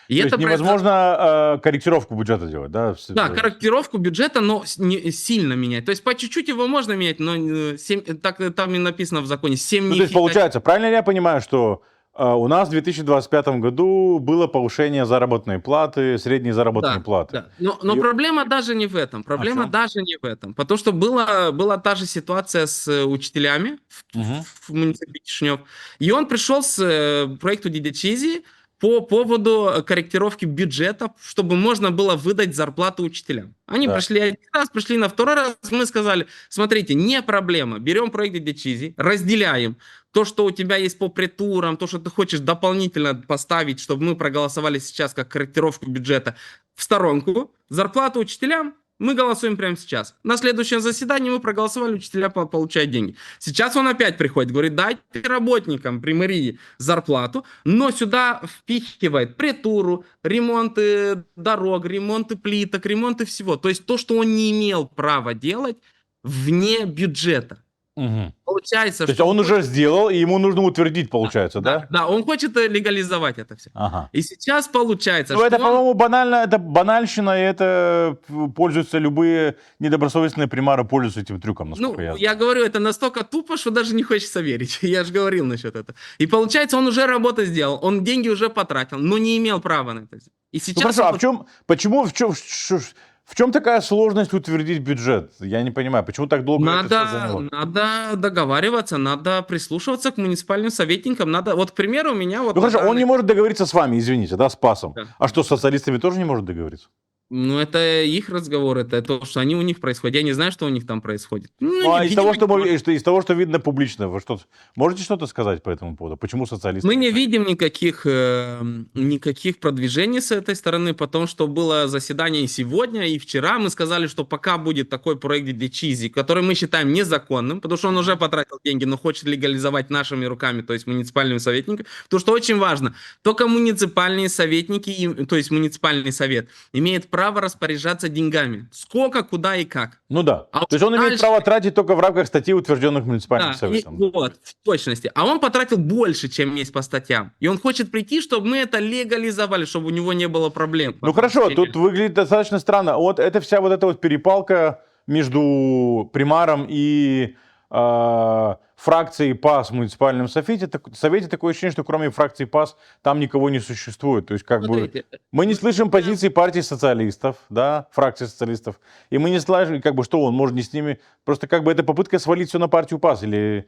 И то есть невозможно корректировку бюджета делать, да? Да, корректировку бюджета, но не сильно менять. То есть по чуть-чуть его можно менять, но так там и написано в законе. 7 то есть получается, правильно ли я понимаю, что у нас в 2025 году было повышение заработной платы, средней заработной платы. Да. Но проблема даже не в этом. Проблема даже не в этом. Потому что была та же ситуация с учителями в муниципалитете Кишинев. И он пришел с проекту Дидячизи по поводу корректировки бюджета, чтобы можно было выдать зарплату учителям. Они пришли один раз, пришли на второй раз. Мы сказали, смотрите, не проблема. Берем проект Дидячизи, разделяем. то, что у тебя есть по притурам, то, что ты хочешь дополнительно поставить, чтобы мы проголосовали сейчас как корректировку бюджета, в сторонку. Зарплату учителям мы голосуем прямо сейчас. На следующем заседании мы проголосовали, учителя получают деньги. Сейчас он опять приходит, говорит, дайте работникам при мэрии зарплату, но сюда впихивает притуру, ремонты дорог, ремонты плиток, ремонты всего. То есть то, что он не имел права делать вне бюджета. Мгм. Получается, То есть что он уже сделал, и ему нужно утвердить, получается, да? Да, он хочет легализовать это все. Ага. И сейчас получается, Ну, что это, он- по-моему, банально, это банальщина, и это пользуются любые недобросовестные примары, пользуются этим трюком, насколько я Ну, знаю. я говорю, это настолько тупо, что даже не хочется верить. Я же говорил насчет этого. И получается, он уже работу сделал, он деньги уже потратил, но не имел права на это. И Ну сейчас хорошо, а он- в чем, почему, в чем такая сложность утвердить бюджет? Я не понимаю, почему так долго это все заняло? надо договариваться, надо прислушиваться к муниципальным советникам. Надо, вот, к примеру, у меня вот... Ну на хорошо, он данный- не может договориться с вами, извините, да, с ПАСом. Да. А что, с социалистами тоже не может договориться? Ну, это их разговор, это то, что они у них происходят. Я не знаю, что у них там происходит. Ну, а из видимо, того, что, не может. из того, что видно публично, вы что, можете что-то сказать по этому поводу? Почему социалисты? Мы не видим никаких продвижений с этой стороны, потому что было заседание и сегодня, и вчера. Мы сказали, что пока будет такой проект Дичизи, который мы считаем незаконным, потому что он уже потратил деньги, но хочет легализовать нашими руками, то есть муниципальными советниками. Потому что очень важно, только муниципальные советники, то есть муниципальный совет, имеет право распоряжаться деньгами. Сколько, куда и как. Ну да. А То есть он имеет дальше- право тратить только в рамках статей, утвержденных муниципальным Да, и советом. вот, в точности. А он потратил больше, чем есть по статьям. И он хочет прийти, чтобы мы это легализовали, чтобы у него не было проблем. Ну хорошо, тут выглядит достаточно странно. Вот это вся вот эта вот перепалка между примаром и фракцией ПАС в муниципальном совете, такое ощущение, что кроме фракции ПАС там никого не существует. То есть как бы Смотрите, мы не слышим позиции партии социалистов, да, фракции социалистов, и мы не слышим, как бы, что он может не с ними, просто как бы это попытка свалить все на партию ПАС или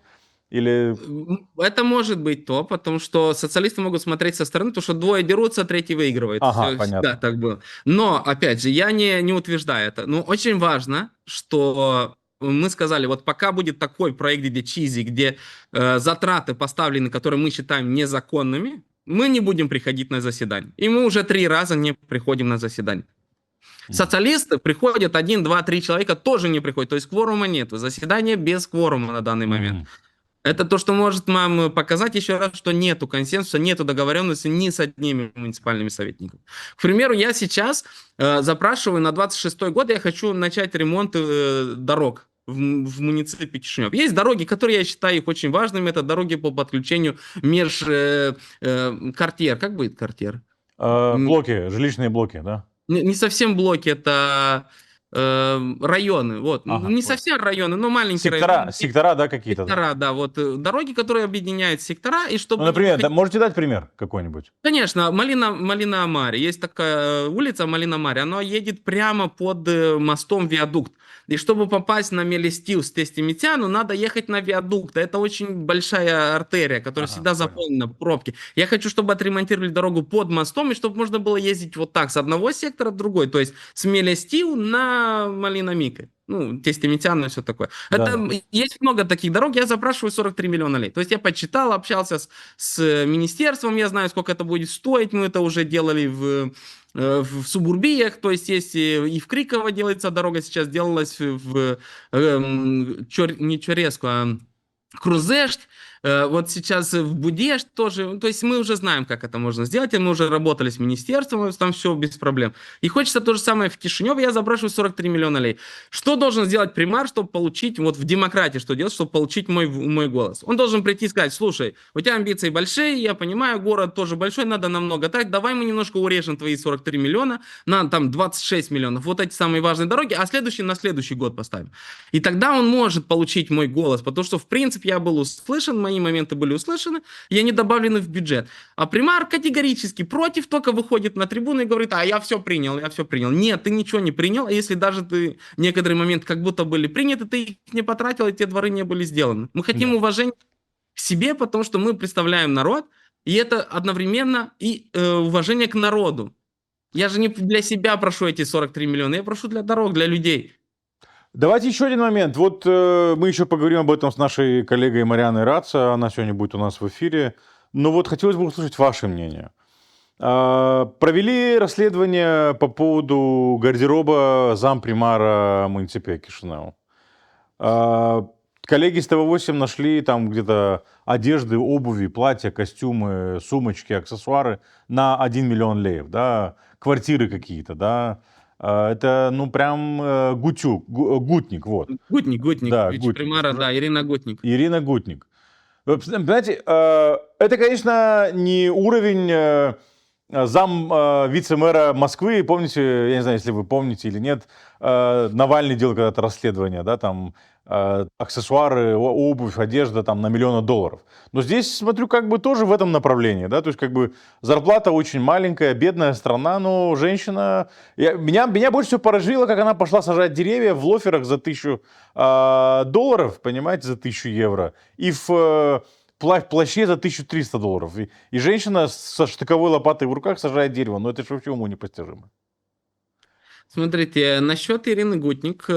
это может быть то, потому что социалисты могут смотреть со стороны, потому что двое дерутся, третий выигрывает. Ага, Всё, понятно. всегда так было. Но, опять же, я не утверждаю это. Но очень важно, что мы сказали, вот пока будет такой проект Дичизи, где затраты поставлены, которые мы считаем незаконными, мы не будем приходить на заседание. И мы уже 3 раза не приходим на заседание. Социалисты приходят 1, 2, 3 человека, тоже не приходят. То есть кворума нету. Заседание без кворума на данный момент. Это то, что может нам показать еще раз, что нету консенсуса, нету договоренности ни с одними муниципальными советниками. К примеру, я сейчас запрашиваю на 26-й год, я хочу начать ремонт дорог в муниципе Кишинев. Есть дороги, которые я считаю их очень важными, это дороги по подключению картьер. Как будет картьер? блоки, жилищные блоки, да? Не совсем блоки, это районы. Вот. Ага, Не понял. совсем районы, но маленькие районы. Сектора, да, какие-то? Да? Сектора, да, вот дороги, которые объединяют сектора, и чтобы... Ну, например, да, можете дать пример какой-нибудь? Конечно, Малина-Мари. Есть такая улица Малина-Мари, она едет прямо под мостом Виадукт. И чтобы попасть на Мелестил с Тестимитяну, надо ехать на Виадукт. Это очень большая артерия, которая всегда понял. заполнена пробки. Я хочу, чтобы отремонтировали дорогу под мостом, и чтобы можно было ездить вот так, с одного сектора в другой. То есть с Мелестил на Малина-Мика. Ну, Тестимитян и все такое. Да, Это, есть много таких дорог, я запрашиваю 43 миллиона лей. То есть я почитал, общался с министерством, я знаю, сколько это будет стоить, мы это уже делали в субурбиях, то есть и в Криково делается дорога, сейчас делалась не Чореску, а Крузешт, вот сейчас в Будешт тоже, то есть мы уже знаем, как это можно сделать, и мы уже работали с министерством, там все без проблем. И хочется то же самое в Кишиневе, я запрашиваю 43 миллиона лей. Что должен сделать примар, чтобы получить, вот в демократии что делать, чтобы получить мой голос? Он должен прийти и сказать, слушай, у тебя амбиции большие, я понимаю, город тоже большой, надо намного так, давай мы немножко урежем твои 43 миллиона на там 26 миллионов, вот эти самые важные дороги, а следующий на следующий год поставим. И тогда он может получить мой голос, потому что, в принципе, я был услышан, мои моменты были услышаны, и они добавлены в бюджет. А примар категорически против, только выходит на трибуну и говорит, а я все принял, я все принял. Нет, ты ничего не принял, а если даже ты некоторые моменты как будто были приняты, ты их не потратил, и те дворы не были сделаны. Мы хотим уважения к себе, потому что мы представляем народ, и это одновременно и уважение к народу. Я же не для себя прошу эти 43 миллиона, я прошу для дорог, для людей. Давайте еще один момент. Вот мы еще поговорим об этом с нашей коллегой Марианой Раца. Она сегодня будет у нас в эфире. Но вот хотелось бы услышать ваше мнение. Провели расследование по поводу гардероба зампримара муниципия Кишинеу. Коллеги с ТВ-8 нашли там где-то одежды, обуви, платья, костюмы, сумочки, аксессуары на 1 миллион леев, да, квартиры какие-то, да. Это, ну, прям Гутник, вот. Гутник, Да, вице-премьера, Гутник. да, Ирина Гутник. Ирина Гутник. Вы понимаете, это, конечно, не уровень зам вице-мэра Москвы. Помните, я не знаю, если вы помните или нет, Навальный делал когда-то расследование, да, там аксессуары, обувь, одежда там на миллионы долларов. Но здесь, смотрю, как бы тоже в этом направлении, да, то есть как бы зарплата очень маленькая, бедная страна, но женщина... Меня больше всего поразило, как она пошла сажать деревья в лоферах за 1000 долларов, понимаете, за 1000 евро, и в плаще за 1300 долларов. И женщина со штыковой лопатой в руках сажает дерево. Ну, это же вообще уму непостижимо. Смотрите, насчет Ирины Гутник,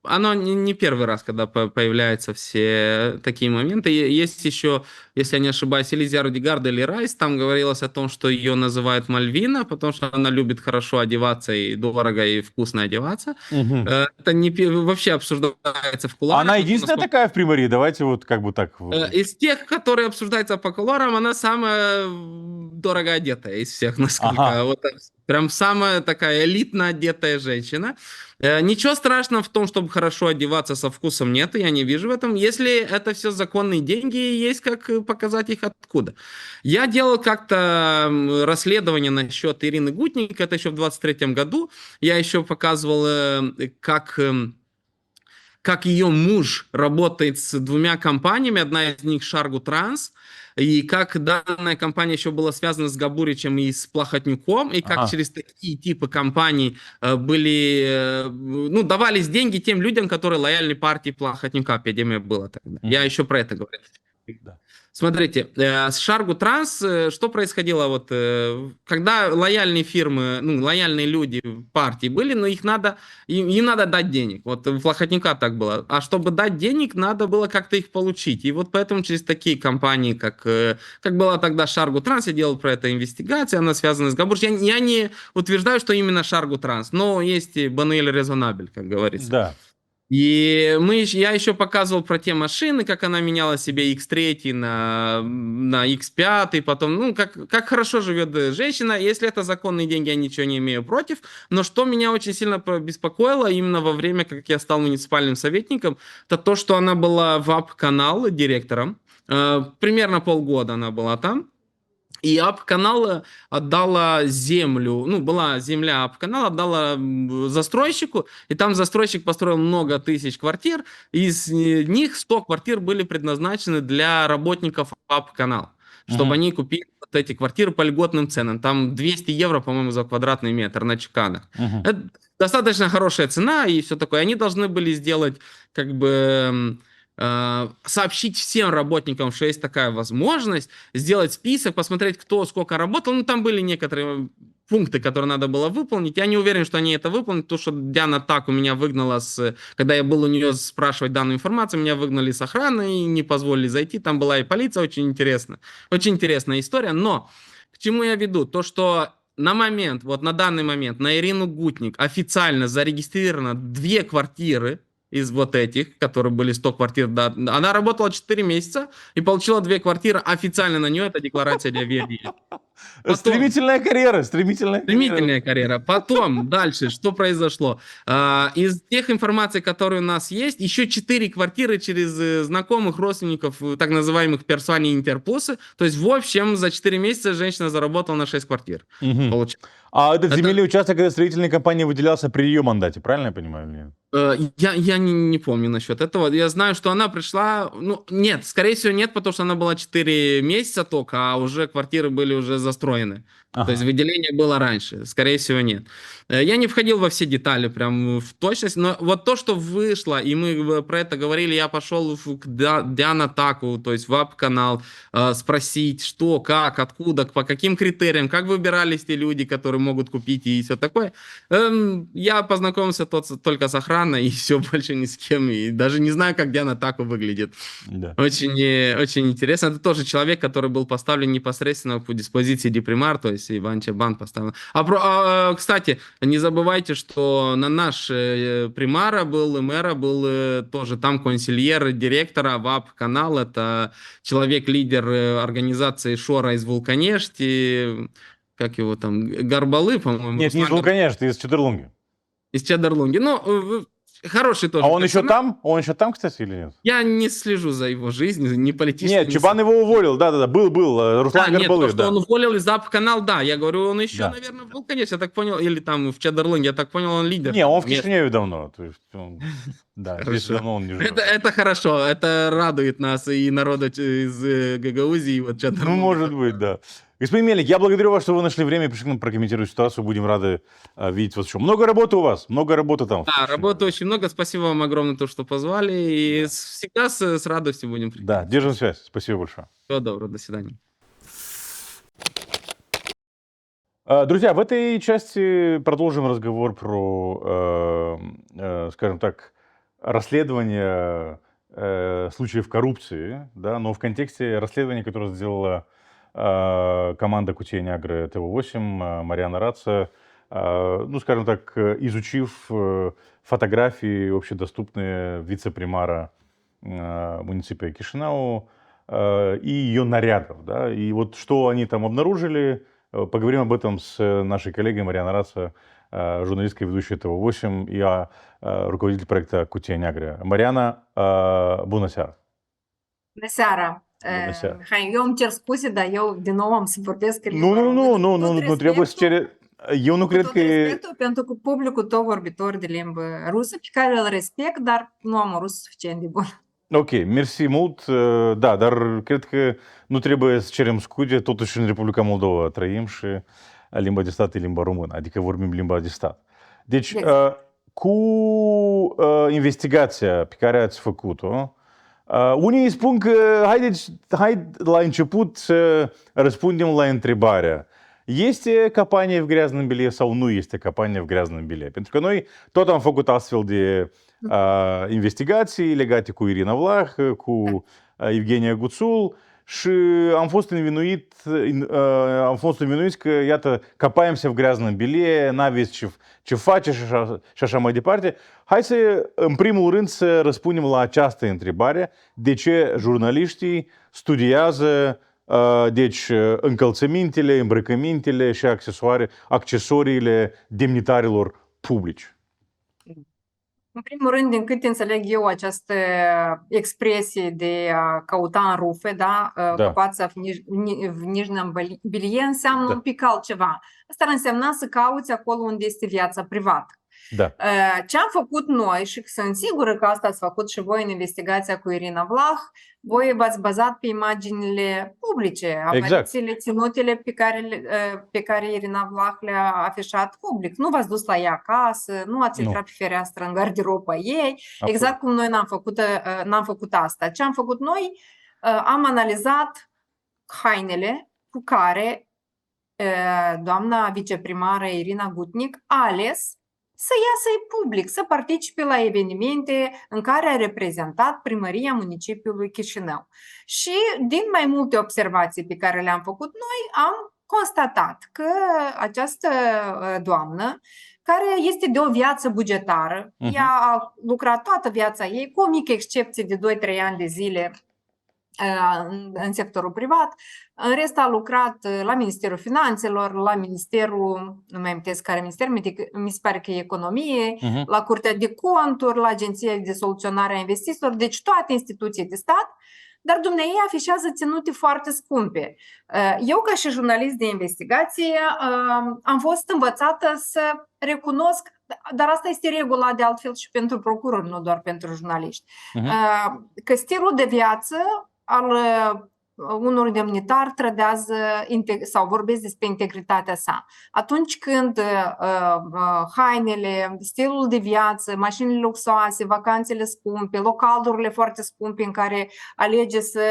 оно не первый раз, когда появляются все такие моменты. Есть еще, если я не ошибаюсь, Элизия Рудигарда или Райс, там говорилось о том, что ее называют Мальвина, потому что она любит хорошо одеваться и дорого и вкусно одеваться. Мгм. Это вообще обсуждается в кулуарах. Она единственная насколько- такая в Приморье? Давайте вот как бы так. Из тех, которые обсуждаются по кулуарам, она самая дорого одетая из всех, насколько. Ага. Вот прям самая такая элитно одетая женщина. Ничего страшного в том, чтобы хорошо одеваться со вкусом, нет, я не вижу в этом. Если это все законные деньги, есть как показать их откуда. Я делал как-то расследование насчет Ирины Гутник, это еще в 23-м году. Я еще показывал, как ее муж работает с 2 компаниями, одна из них Шаргу Транс, и как данная компания еще была связана с Габуричем и с Плахотнюком, и как Ага. через такие типы компаний давались деньги тем людям, которые лояльны партии Плахотнюка, эпидемия была тогда. Я еще про это говорю. Да. Смотрите, с Шаргу Транс что происходило, когда лояльные фирмы, лояльные люди партии были, но им надо дать денег. Вот у Плохотнюка так было. А чтобы дать денег, надо было как-то их получить. И вот поэтому через такие компании, как была тогда Шаргу Транс, я делал про это инвестигацию, она связана с Габурч. Я не утверждаю, что именно Шаргу Транс, но есть и Бануэль Резонабель, как говорится. Да. И я еще показывал про те машины, как она меняла себе X3 на X5, потом, как хорошо живет женщина. Если это законные деньги, я ничего не имею против. Но что меня очень сильно беспокоило именно во время, как я стал муниципальным советником, это то, что она была в АП-канал директором. Примерно полгода она была там. И АП-канал отдала землю, была земля АП-канала, отдала застройщику, и там застройщик построил много тысяч квартир, из них 100 квартир были предназначены для работников АП-канала, чтобы они купили вот эти квартиры по льготным ценам. Там 200 евро, по-моему, за квадратный метр на чеканах. Это достаточно хорошая цена и все такое. Они должны были сделать сообщить всем работникам, что есть такая возможность, сделать список, посмотреть, кто сколько работал. Там были некоторые пункты, которые надо было выполнить. Я не уверен, что они это выполнят, потому что Диана так у меня выгнала, когда я был у нее спрашивать данную информацию, меня выгнали с охраны и не позволили зайти. Там была и полиция, очень интересная история. Но к чему я веду? То, что на данный момент на Ирину Гутник официально зарегистрировано 2 квартиры из вот этих, которые были 100 квартир. Да. Она работала 4 месяца и получила 2 квартиры. Официально на нее это декларация для верии. Стремительная карьера. Стремительная карьера. Потом, дальше, что произошло? Из тех информаций, которые у нас есть, еще 4 квартиры через знакомых, родственников, так называемых персони интерплюсы. То есть, в общем, за 4 месяца женщина заработала на 6 квартир. А этот земельный участок этой строительной компании выделялся при ее мандате, правильно я понимаю? Или нет? Я не помню насчет этого. Я знаю, что она пришла... нет, скорее всего, нет, потому что она была 4 месяца только, а уже квартиры были уже застроены. То есть Ага. выделение было раньше, скорее всего, нет. Я не входил во все детали прям в точность, но вот то, что вышло, и мы про это говорили, я пошел к Диана Таку, то есть в АП-канал, спросить, что, как, откуда, по каким критериям, как выбирались те люди, которые могут купить и все такое. Я познакомился только с охраной и все, больше ни с кем, и даже не знаю, как Диана Таку выглядит. Да. Очень интересно. Это тоже человек, который был поставлен непосредственно по диспозиции Депримар, то есть Иван Чабан поставлен. Кстати, не забывайте, что на наш примара был, и мэра был тоже там консильер директора ВАП-канал. Это человек-лидер организации Шора из Вулканешти, как его там, Горбалы, по-моему. Нет, не из Руслан Вулканешти, из Чедерлунги. из Чедерлунги. Ну, хороший тоже А он еще персонаж. там? Он еще там, кстати, или нет? Я не слежу за его жизнью, не политически. Нет, Чебан его уволил, да-да-да, был, Руслан Нет, Горбалы, то, что да. он уволил из АП-канал, да. Я говорю, он еще, Да. наверное, в Вулканеште, я так понял, или там в Чедерлунге, я так понял, он лидер. Не, он в Нет. Кишиневе давно, то есть да, здесь Хорошо. давно он не живет. Это хорошо, это радует нас и народа из Гагаузии, и вот Чедерлунга. Ну, может быть, да. Господин Мельник, я благодарю вас, что вы нашли время и пришли к нам прокомментировать ситуацию. Будем рады видеть вас еще. Много работы у вас, много работы там. Да, работы очень много. Спасибо вам огромное, то, что позвали. И всегда с радостью будем приходить. Да, держим связь. Спасибо большое. Всего доброго, до свидания. Друзья, в этой части продолжим разговор про, скажем так, расследование случаев коррупции, да, но в контексте расследования, которое сделала команда Кутей-Нягры ТВ-8, Мариана Раца, ну, скажем так, изучив фотографии общедоступные вице-примара муниципия Кишинау и ее нарядов, да, и вот что они там обнаружили. Поговорим об этом с нашей коллегой Марианой Раца, журналисткой, ведущей ТВ-8 и rucovodитель proiectul Cutie-Neagră. Mariana, bună seara! Bună seara! Bună seara! Mihai, eu îmi cer scuze, dar eu din nou am să vorbesc în limba Nu, română. nu trebuie să cere... Eu nu Cu cred tot că e... respectul pentru că publicul tău vorbitor de limbă rusă, pe care îl respect, dar nu am o rusă suficient de bună. Ok, mersi mult, da, dar cred că nu trebuie să cerem scuze, totuși în Republica Moldova trăim și limba de stat e limba română, adică vorbim limba de stat. Deci, Exact. cu investigația pe care ați făcut-o, unii spun că hai la început să răspundem la întrebarea: este campanie в грязном белье sau nu este campanie в gрязном bелье? Pentru că noi tot am făcut astfel de investigații legate cu Irina Vlah, cu Evgenia Guțul și am fost învinuiți că, iată, capaimся в gрязном bелье, n-aveți ce face și așa mai departe. Hai să, în primul rând, să răspundem la această întrebare: de ce jurnaliștii studiază deci încălțămintele, îmbrăcămintele și accesoriile demnitarilor publici? În primul rând, din câte înțeleg eu, această expresie de a căuta în rufe, da, căpața в нижнем bелье, înseamnă un pic altceva. Asta ar însemna să cauți acolo unde este viața privată. Da. Ce am făcut noi, și sunt sigură că asta ați făcut și voi în investigația cu Irina Vlah, voi v-ați bazat pe imaginile publice, aparițiile ținutele pe care Irina Vlah le-a afișat public. Nu v-ați dus la ea acasă, nu ați intrat pe fereastră în garderoba ei, exact cum noi n-am făcut asta. Ce am făcut noi? Am analizat hainele cu care doamna viceprimară Irina Gutnic a ales să iasă public, să participe la evenimente în care a reprezentat primăria municipiului Chișinău. Și din mai multe observații pe care le-am făcut noi, am constatat că această doamnă, care este de o viață bugetară, ea a lucrat toată viața ei, cu o mică excepție de 2-3 ani de zile în sectorul privat. În rest a lucrat la Ministerul Finanțelor, la Ministerul, nu mai amintesc care minister, mi se pare că e Economie, la Curtea de Conturi, la Agenția de Soluționare a Investițiilor, deci toate instituții de stat, dar dumneavoastră afișează ținute foarte scumpe. Eu, ca și jurnalist de investigație, am fost învățată să recunosc, dar asta este regula de altfel și pentru procurori, nu doar pentru jurnaliști, că stilul de viață al unor demnitari trădează sau vorbesc despre integritatea sa. Atunci când hainele, stilul de viață, mașinile luxoase, vacanțele scumpe, localurile foarte scumpe în care alege să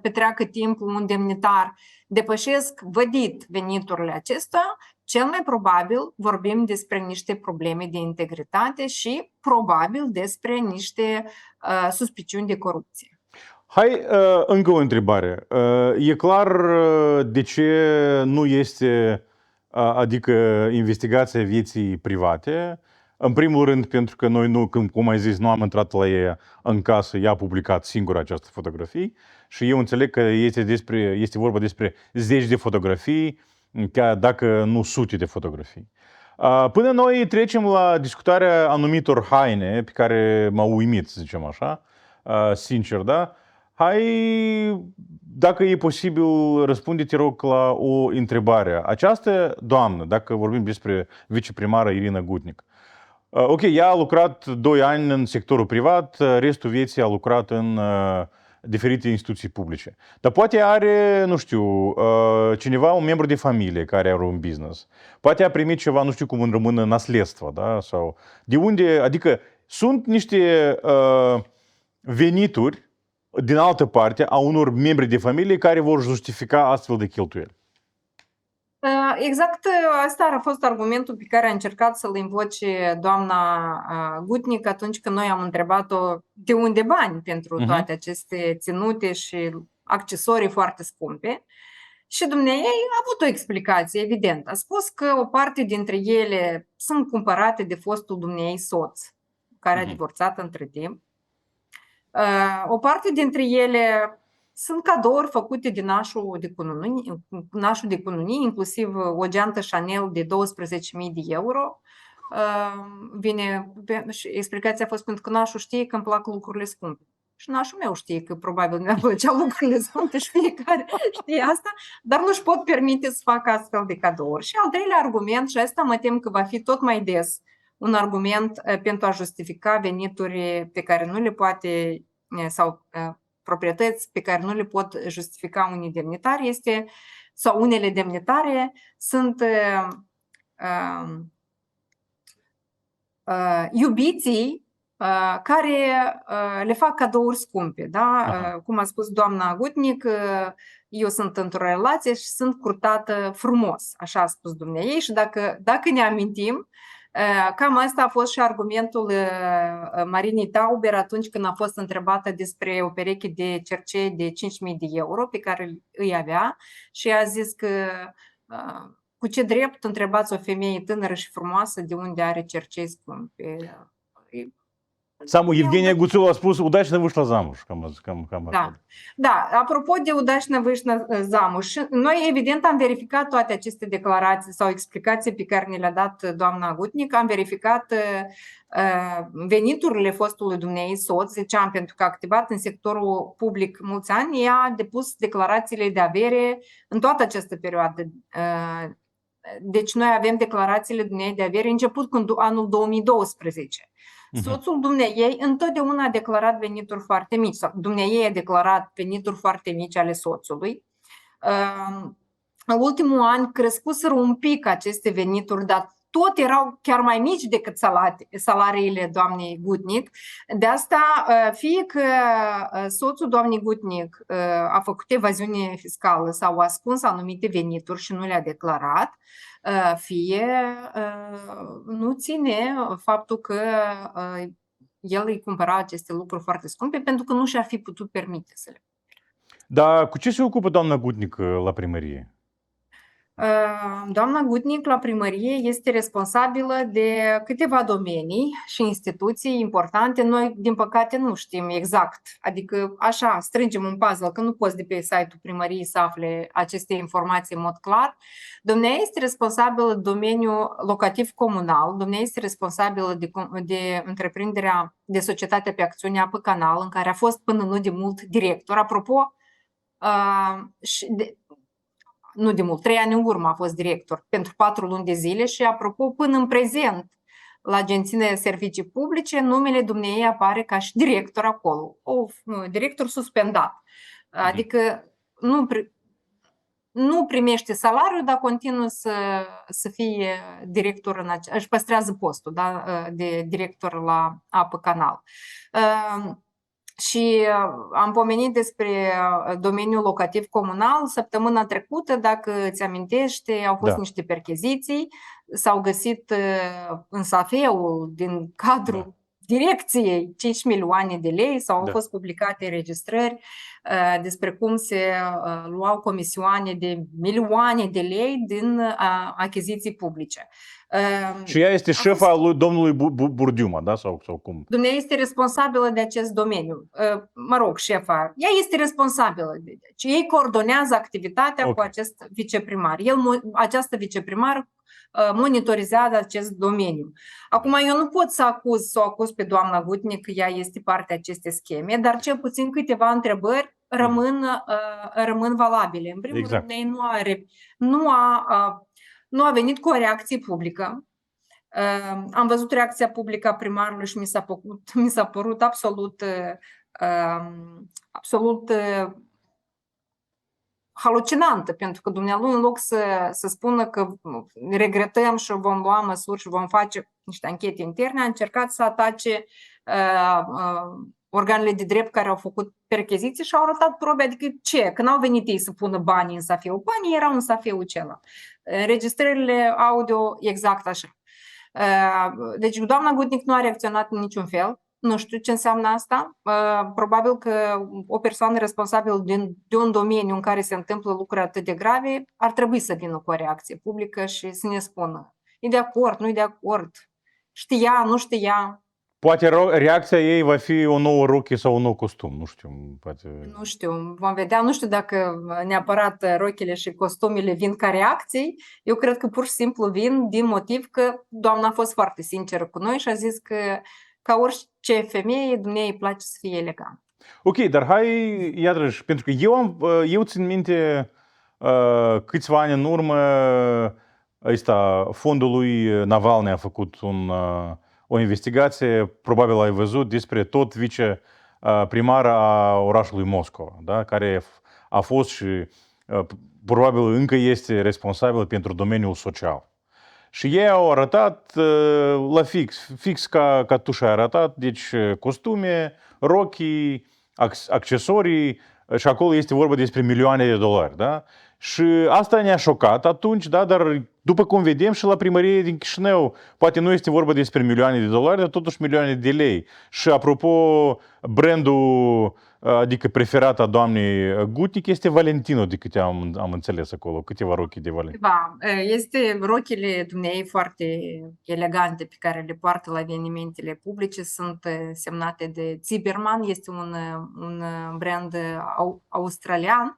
petreacă timpul un demnitar depășesc vădit veniturile acestea, cel mai probabil vorbim despre niște probleme de integritate și probabil despre niște suspiciuni de corupție. Hai, încă o întrebare. E clar de ce nu este, adică, investigația vieții private. În primul rând, pentru că noi nu, cum ai zis, nu am intrat la ea în casă, ea a publicat singură această fotografii și eu înțeleg că este vorba despre zeci de fotografii, chiar dacă nu sute de fotografii. Până noi trecem la discutarea anumitor haine pe care m-au uimit, să zicem așa, sincer, da? Hai, dacă e posibil, răspunde, te rog, la o întrebare. Această doamnă, dacă vorbim despre viceprimară Irina Gutnic, ok, ea a lucrat 2 ani în sectorul privat, restul vieții a lucrat în diferite instituții publice. Dar poate are, nu știu, cineva, un membru de familie care are un business. Poate a primit ceva, nu știu cum în română, naslедство, da? Sau de unde, adică sunt niște venituri din altă parte a unor membri de familie care vor justifica astfel de cheltuieli. Exact asta a fost argumentul pe care a încercat să-l invoce doamna Gutnic atunci când noi am întrebat-o de unde bani pentru toate aceste ținute și accesorii foarte scumpe. Și dumneavoastră a avut o explicație, evident. A spus că o parte dintre ele sunt cumpărate de fostul dumneavoastră soț, care a divorțat între timp. O parte dintre ele sunt cadouri făcute de nașul de cununii, inclusiv o geantă Chanel de 12.000 de euro. Și explicația a fost pentru că nașul știe că îmi plac lucrurile scumpe. Și nașul meu știe că probabil mi-a plăcea lucrurile scumpe și fiecare știe asta, dar nu-și pot permite să facă astfel de cadouri. Și al treilea argument, și asta mă tem că va fi tot mai des un argument pentru a justifica venituri pe care nu le poate sau proprietăți pe care nu le pot justifica unii demnitari este, sau unele demnitare sunt iubiții care le fac cadouri scumpe. Da? Cum a spus doamna Gutnic, eu sunt într-o relație și sunt curtată frumos, așa a spus dumneavoastră. Și dacă ne amintim, cam asta a fost și argumentul Marinei Tauber atunci când a fost întrebată despre o pereche de cercei de 5.000 de euro pe care îi avea și a zis că cu ce drept întrebați o femeie tânără și frumoasă de unde are cercei scumpe. Evgenia Guțul a spus, удачно вышла замуж. Da, apropo de удачно вышла замуж, noi evident am verificat toate aceste declarații sau explicații pe care ne le-a dat doamna Gutnic, am verificat veniturile fostului dumneavoastră soț, ziceam, pentru că a activat în sectorul public mulți ani, ea a depus declarațiile de avere în toată această perioadă. Deci noi avem declarațiile dumneavoastră de avere început cu anul 2012. Soțul dumneiei întotdeauna a declarat venituri foarte mici. Dumneiei a declarat venituri foarte mici ale soțului. În ultimul an crescuseră un pic aceste venituri, dar tot erau chiar mai mici decât salariile doamnei Gutnic. De asta, fie că soțul doamnei Gutnic a făcut evaziune fiscală sau a ascuns anumite venituri și nu le-a declarat, fie nu ține faptul că el îi cumpăra aceste lucruri foarte scumpe pentru că nu și-ar fi putut permite să le. Dar cu ce se ocupă doamna Gutnic la primărie? Doamna Gutnic la primărie este responsabilă de câteva domenii și instituții importante. Noi, din păcate, nu știm exact. Adică, așa, strângem un puzzle, că nu poți de pe site-ul primăriei să afle aceste informații în mod clar. Dumnezeu este responsabilă de domeniul locativ comunal. Dumnezeu este responsabilă de întreprinderea de societate pe acțiune Apă Canal, în care a fost până nu de mult director. Apropo, nu de mult, 3 ani în urmă a fost director pentru 4 luni de zile și, apropo, până în prezent, la Agenția de Servicii Publice, numele dumneei apare ca și director acolo, director suspendat. Adică nu primește salariu, dar continuă să fie director își păstrează postul, da, de director la Apă Canal. Și am pomenit despre domeniul locativ comunal săptămâna trecută, dacă îți amintești, au fost niște percheziții, s-au găsit în safeul din cadrul direcției 5 milioane de lei sau au fost publicate înregistrări despre cum se luau comisioane de milioane de lei din achiziții publice. Și ea este șefa lui domnului Burdiuma, da? Sau cum? Dumnezeu este responsabilă de acest domeniu. Mă rog, șefa. Ea este responsabilă. Deci ei coordonează activitatea cu acest viceprimar. Această viceprimar monitorizează acest domeniu. Acum, eu nu pot să o acuz pe doamna Gutnic că ea este partea acestei scheme, dar cel puțin câteva întrebări rămân valabile. În primul rând, nu a venit cu o reacție publică. Am văzut reacția publică a primarului și mi s-a părut absolut halucinantă, pentru că dumnealui, în loc să spună că regretăm și vom lua măsuri și vom face niște anchete interne, a încercat să atace organele de drept care au făcut percheziții și au arătat probe, adică ce? Că n-au venit ei să pună banii în safeu. Banii erau în safeul acela. Înregistrările audio exact așa. Deci doamna Gutnic nu a reacționat în niciun fel. Nu știu ce înseamnă asta. Probabil că o persoană responsabilă de un domeniu în care se întâmplă lucruri atât de grave ar trebui să vină cu o reacție publică și să ne spună e de acord, nu e de acord, știa, nu știa. Poate reacția ei va fi o nouă rochie sau un nou costum, nu știu. Poate... Nu știu, vom vedea. Nu știu dacă neapărat rochile și costumele vin ca reacții. Eu cred că pur și simplu vin din motiv că doamna a fost foarte sinceră cu noi și a zis că ca orice femeie, dumneavoastră îi place să fie elegant. Ok, dar hai, iarăși, pentru că eu țin minte câțiva ani în urmă, fondul lui Navalny a făcut o investigație, probabil ai văzut, despre tot viceprimar a orașului Moscova, da? Care a fost și probabil încă este responsabil pentru domeniul social. Și ei au arătat la fix ca tu și-ai arătat, deci costume, rochii, accesorii și acolo este vorba despre milioane de dolari, da? Și asta ne-a șocat atunci, da? Dar după cum vedem și la primărie din Chișinău, poate nu este vorba despre milioane de dolari, dar totuși milioane de lei. Și apropo, brandul, adică preferat a doamnei Gutnic este Valentino, de câte am înțeles acolo, câteva rochii de Valentino. Da, este rochile dumneei foarte elegante pe care le poartă la evenimentele publice, sunt semnate de Zimmermann, este un brand australian.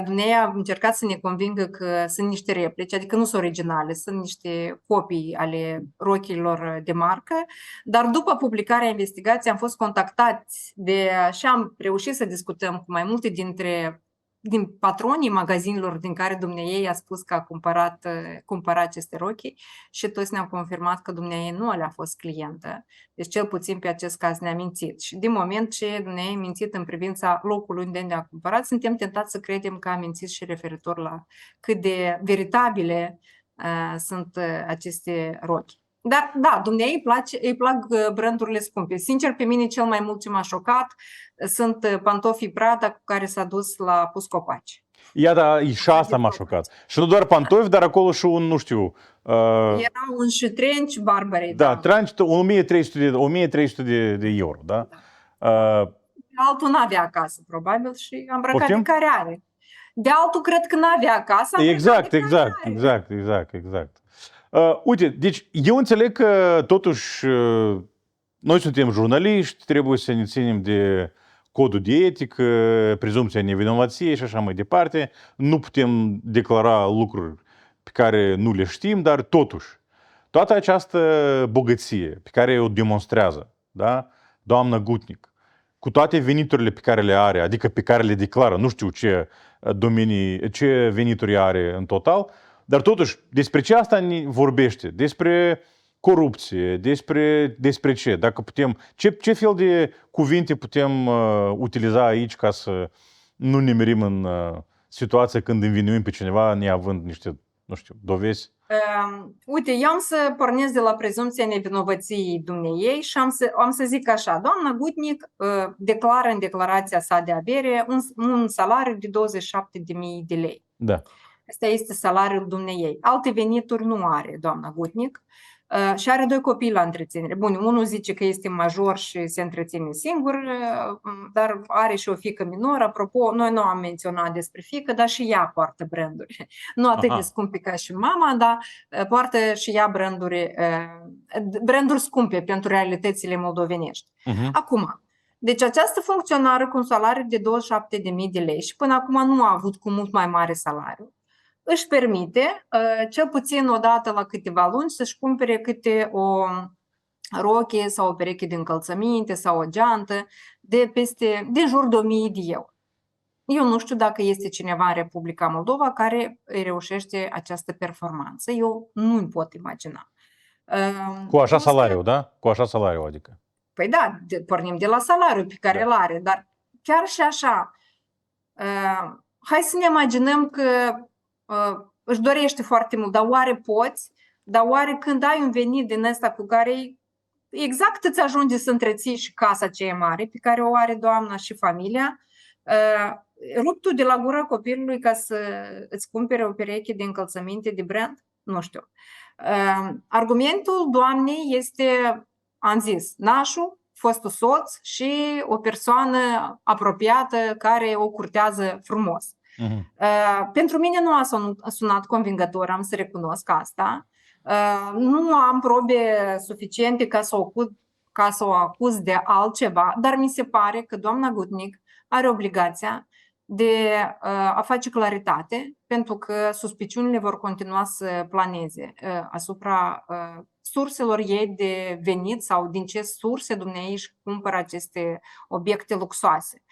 Dumnezeu a încercat să ne convingă că sunt niște replici, adică nu sunt originale, sunt niște copii ale rochilor de marcă, dar după publicarea investigației am fost contactați și am reușit să discutăm cu mai multe din patronii magazinelor din care dumneiei a spus că a cumpărat aceste rochi și toți ne-au confirmat că dumneiei nu le-a fost clientă. Deci cel puțin pe acest caz ne-a mințit. Și din moment ce dumneiei a mințit în privința locului unde ne-a cumpărat, suntem tentați să credem că a mințit și referitor la cât de veritabile sunt aceste rochi. Dar da, dumneei îi plac brandurile scumpe. Sincer, pe mine cel mai mult ce m-a șocat sunt pantofii Prada cu care s-a dus la pus copaci. Ia, da, și asta m-a șocat. Și nu doar pantofi, dar acolo și un, nu știu... Erau și trenci barbare. Da, trenci 1300 de euro, da? Altul n-avea acasă, probabil, și am îmbrăcat de care are. De altul cred că n-avea acasă. Exact. Uite, deci eu înțeleg că totuși noi suntem jurnaliști, trebuie să ne ținem de codul de etică, prezumția nevinovăției și așa mai departe. Nu putem declara lucruri pe care nu le știm, dar totuși, toată această bogăție pe care o demonstrează, da? Doamna Gutnic, cu toate veniturile pe care le are, adică pe care le declară, nu știu ce venituri are în total, dar totuși, despre ce asta vorbește? Despre corupție, despre ce? Dacă putem, ce fel de cuvinte putem utiliza aici ca să nu nimerim în situația când învinuim pe cineva neavând niște, nu știu, dovezi? Uite, eu am să pornesc de la prezumția nevinovăției dumneiei și am să zic așa. Doamna Gutnic declară în declarația sa de avere un salariu de 27.000 de lei. Da. Asta este salariul dumneiei. Alte venituri nu are doamna Gutnic și are 2 copii la întreținere. Bun, unul zice că este major și se întreține singur, dar are și o fiică minoră. Apropo, noi nu am menționat despre fiică, dar și ea poartă branduri. Nu atât de scumpe ca și mama, dar poartă și ea branduri scumpe pentru realitățile moldovenești. Acum, deci această funcționară cu un salariu de 27.000 de lei și până acum nu a avut cu mult mai mare salariu, își permite, cel puțin o dată la câteva luni, să-și cumpere câte o rochie sau o pereche de încălțăminte sau o geantă de jur de 1.000 de euro. Eu nu știu dacă este cineva în Republica Moldova care îi reușește această performanță. Eu nu-mi pot imagina. Cu așa salariu, da? Cu așa salariu, adică. Păi da, pornim de la salariul pe care îl are, dar chiar și așa, hai să ne imaginăm că își dorește foarte mult, dar oare poți? Dar oare când ai un venit din ăsta cu care exact îți ajunge să întreții și casa cea mare pe care o are doamna și familia, rup tu de la gura copilului ca să îți cumpere o pereche de încălțăminte de brand? Nu știu. Argumentul doamnei este, am zis, nașul, fostul soț și o persoană apropiată care o curtează frumos. Pentru mine nu a sunat convingător, am să recunosc asta. Nu am probe suficiente ca să o acuz de altceva, dar mi se pare că doamna Gutnic are obligația de a face claritate, pentru că suspiciunile vor continua să planeze asupra surselor ei de venit sau din ce surse dumneavoastră își cumpără aceste obiecte luxoase.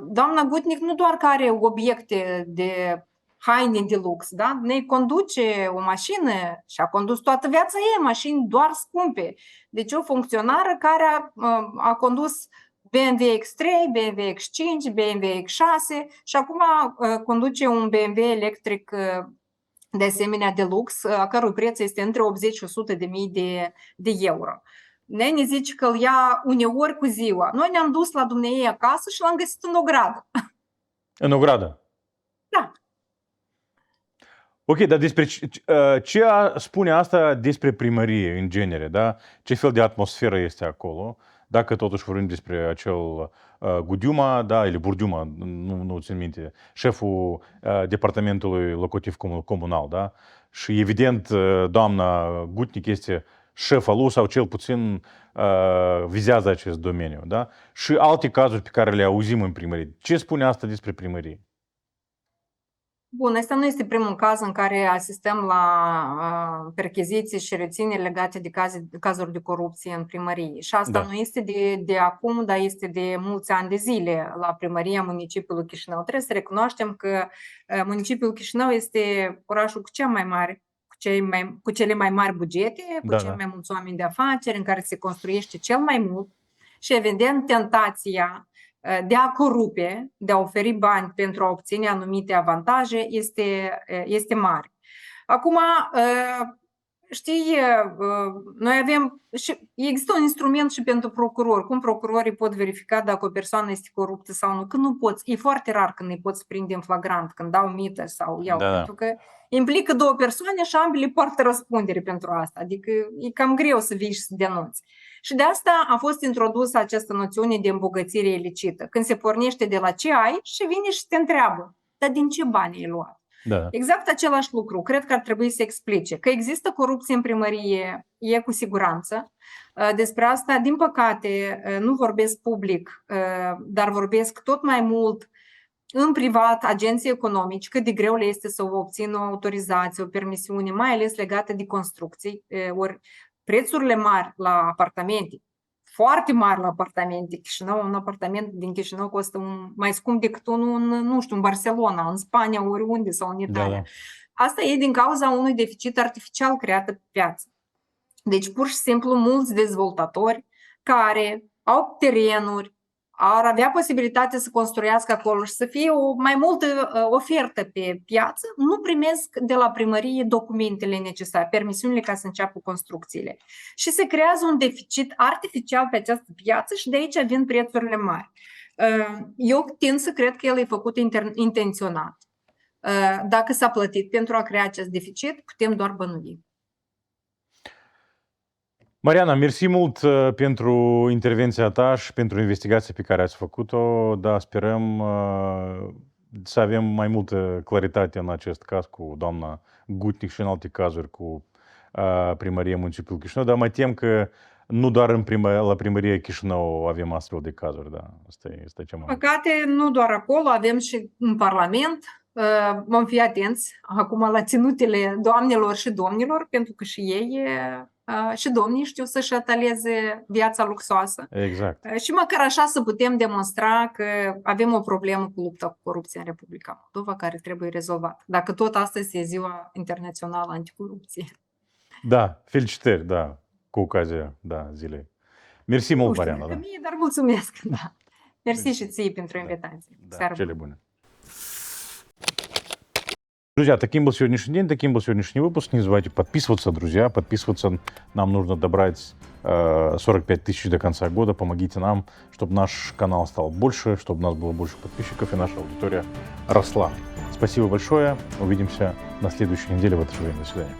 Doamna Gutnic nu doar că are obiecte de haine de lux, da? Ne conduce o mașină și a condus toată viața ei mașini doar scumpe. Deci o funcționară care a condus BMW X3, BMW X5, BMW X6 și acum conduce un BMW electric de asemenea de lux, a cărui preț este între 80 și 100.000 de euro. Ne zice că îl ia uneori cu ziua. Noi ne-am dus la dumneavoastră acasă și l-am găsit în ogradă. În ogradă? Da. Ok, dar despre ce spune asta despre primărie în genere, da? Ce fel de atmosferă este acolo? Dacă totuși vorbim despre acel Gudiuma, da, или Burdiuma, nu țin minte, șeful departamentului locativ comunal, da? Și evident, doamna Gutnic este șefa lui sau cel puțin vizează acest domeniu, da? Și alte cazuri pe care le auzim în primărie. Ce spune asta despre primărie? Bun, ăsta nu este primul caz în care asistăm la percheziții și rețineri legate de cazuri de corupție în primărie. Și asta nu este de acum, dar este de mulți ani de zile la primăria municipiului Chișinău. Trebuie să recunoaștem că municipiul Chișinău este orașul cu cea mai mare, cu cele mai mari bugete, cu cei mai mulți oameni de afaceri, în care se construiește cel mai mult și evident tentația de a corupe, de a oferi bani pentru a obține anumite avantaje este mare. Acum, știi, noi avem, și există un instrument și pentru procurori, cum procurorii pot verifica dacă o persoană este coruptă sau nu, că nu poți, e foarte rar când îi poți prinde în flagrant, când dau mită sau iau, pentru că implică 2 persoane și ambele poartă răspundere pentru asta, adică e cam greu să vii și să denunți. Și de asta a fost introdusă această noțiune de îmbogățire ilicită, când se pornește de la ce ai și vine și te întreabă, dar din ce bani ai luat? Da. Exact același lucru, cred că ar trebui să explice. Că există corupție în primărie, e cu siguranță. Despre asta, din păcate, nu vorbesc public, dar vorbesc tot mai mult în privat, agenții economici, cât de greu le este să obțină o autorizație, o permisiune, mai ales legată de construcții, ori prețurile mari la apartamente, foarte mari la apartamente. Chișinău, un apartament din Chișinău costă mai scump decât unul în, nu știu, în Barcelona, în Spania, oriunde sau în Italia. Asta e din cauza unui deficit artificial creat pe piață. Deci, pur și simplu, mulți dezvoltatori care au terenuri, ar avea posibilitatea să construiască acolo și să fie o mai multă ofertă pe piață, nu primesc de la primărie documentele necesare, permisiunile ca să înceapă construcțiile. Și se creează un deficit artificial pe această piață și de aici vin prețurile mari. Eu tind să cred că el e făcut intenționat. Dacă s-a plătit pentru a crea acest deficit, putem doar bănui. Mariana, mersi mult pentru intervenția ta și pentru investigația pe care ați făcut-o. Da, sperăm să avem mai multă claritate în acest caz cu doamna Gutnic și în alte cazuri cu primăria municipiului Chișinău, dar mă tem că nu doar la primăria Chișinău avem astfel de cazuri, da. Asta e ce mai... Păcate, nu doar acolo, avem și în Parlament. Vom fi atenți acum la ținutele doamnelor și domnilor, pentru că și ei și domnii știu să-și ataleze viața luxoasă. Exact. Și măcar așa să putem demonstra că avem o problemă cu lupta cu corupția în Republica Moldova, care trebuie rezolvată. Dacă tot astăzi e Ziua Internațională Anticorupție. Da, felicitări, da, cu ocazia, da, zilei. Mersi mult, Mariana. Da. Mie, dar mulțumesc, da. Mersi și ție pentru invitație. Да, cele bune. Друзья, таким был сегодняшний день, таким был сегодняшний выпуск. Не забывайте подписываться, друзья. Подписываться нам нужно добрать 45 тысяч до конца года. Помогите нам, чтобы наш канал стал больше, чтобы у нас было больше подписчиков и наша аудитория росла. Спасибо большое. Увидимся на следующей неделе в это же время. До свидания.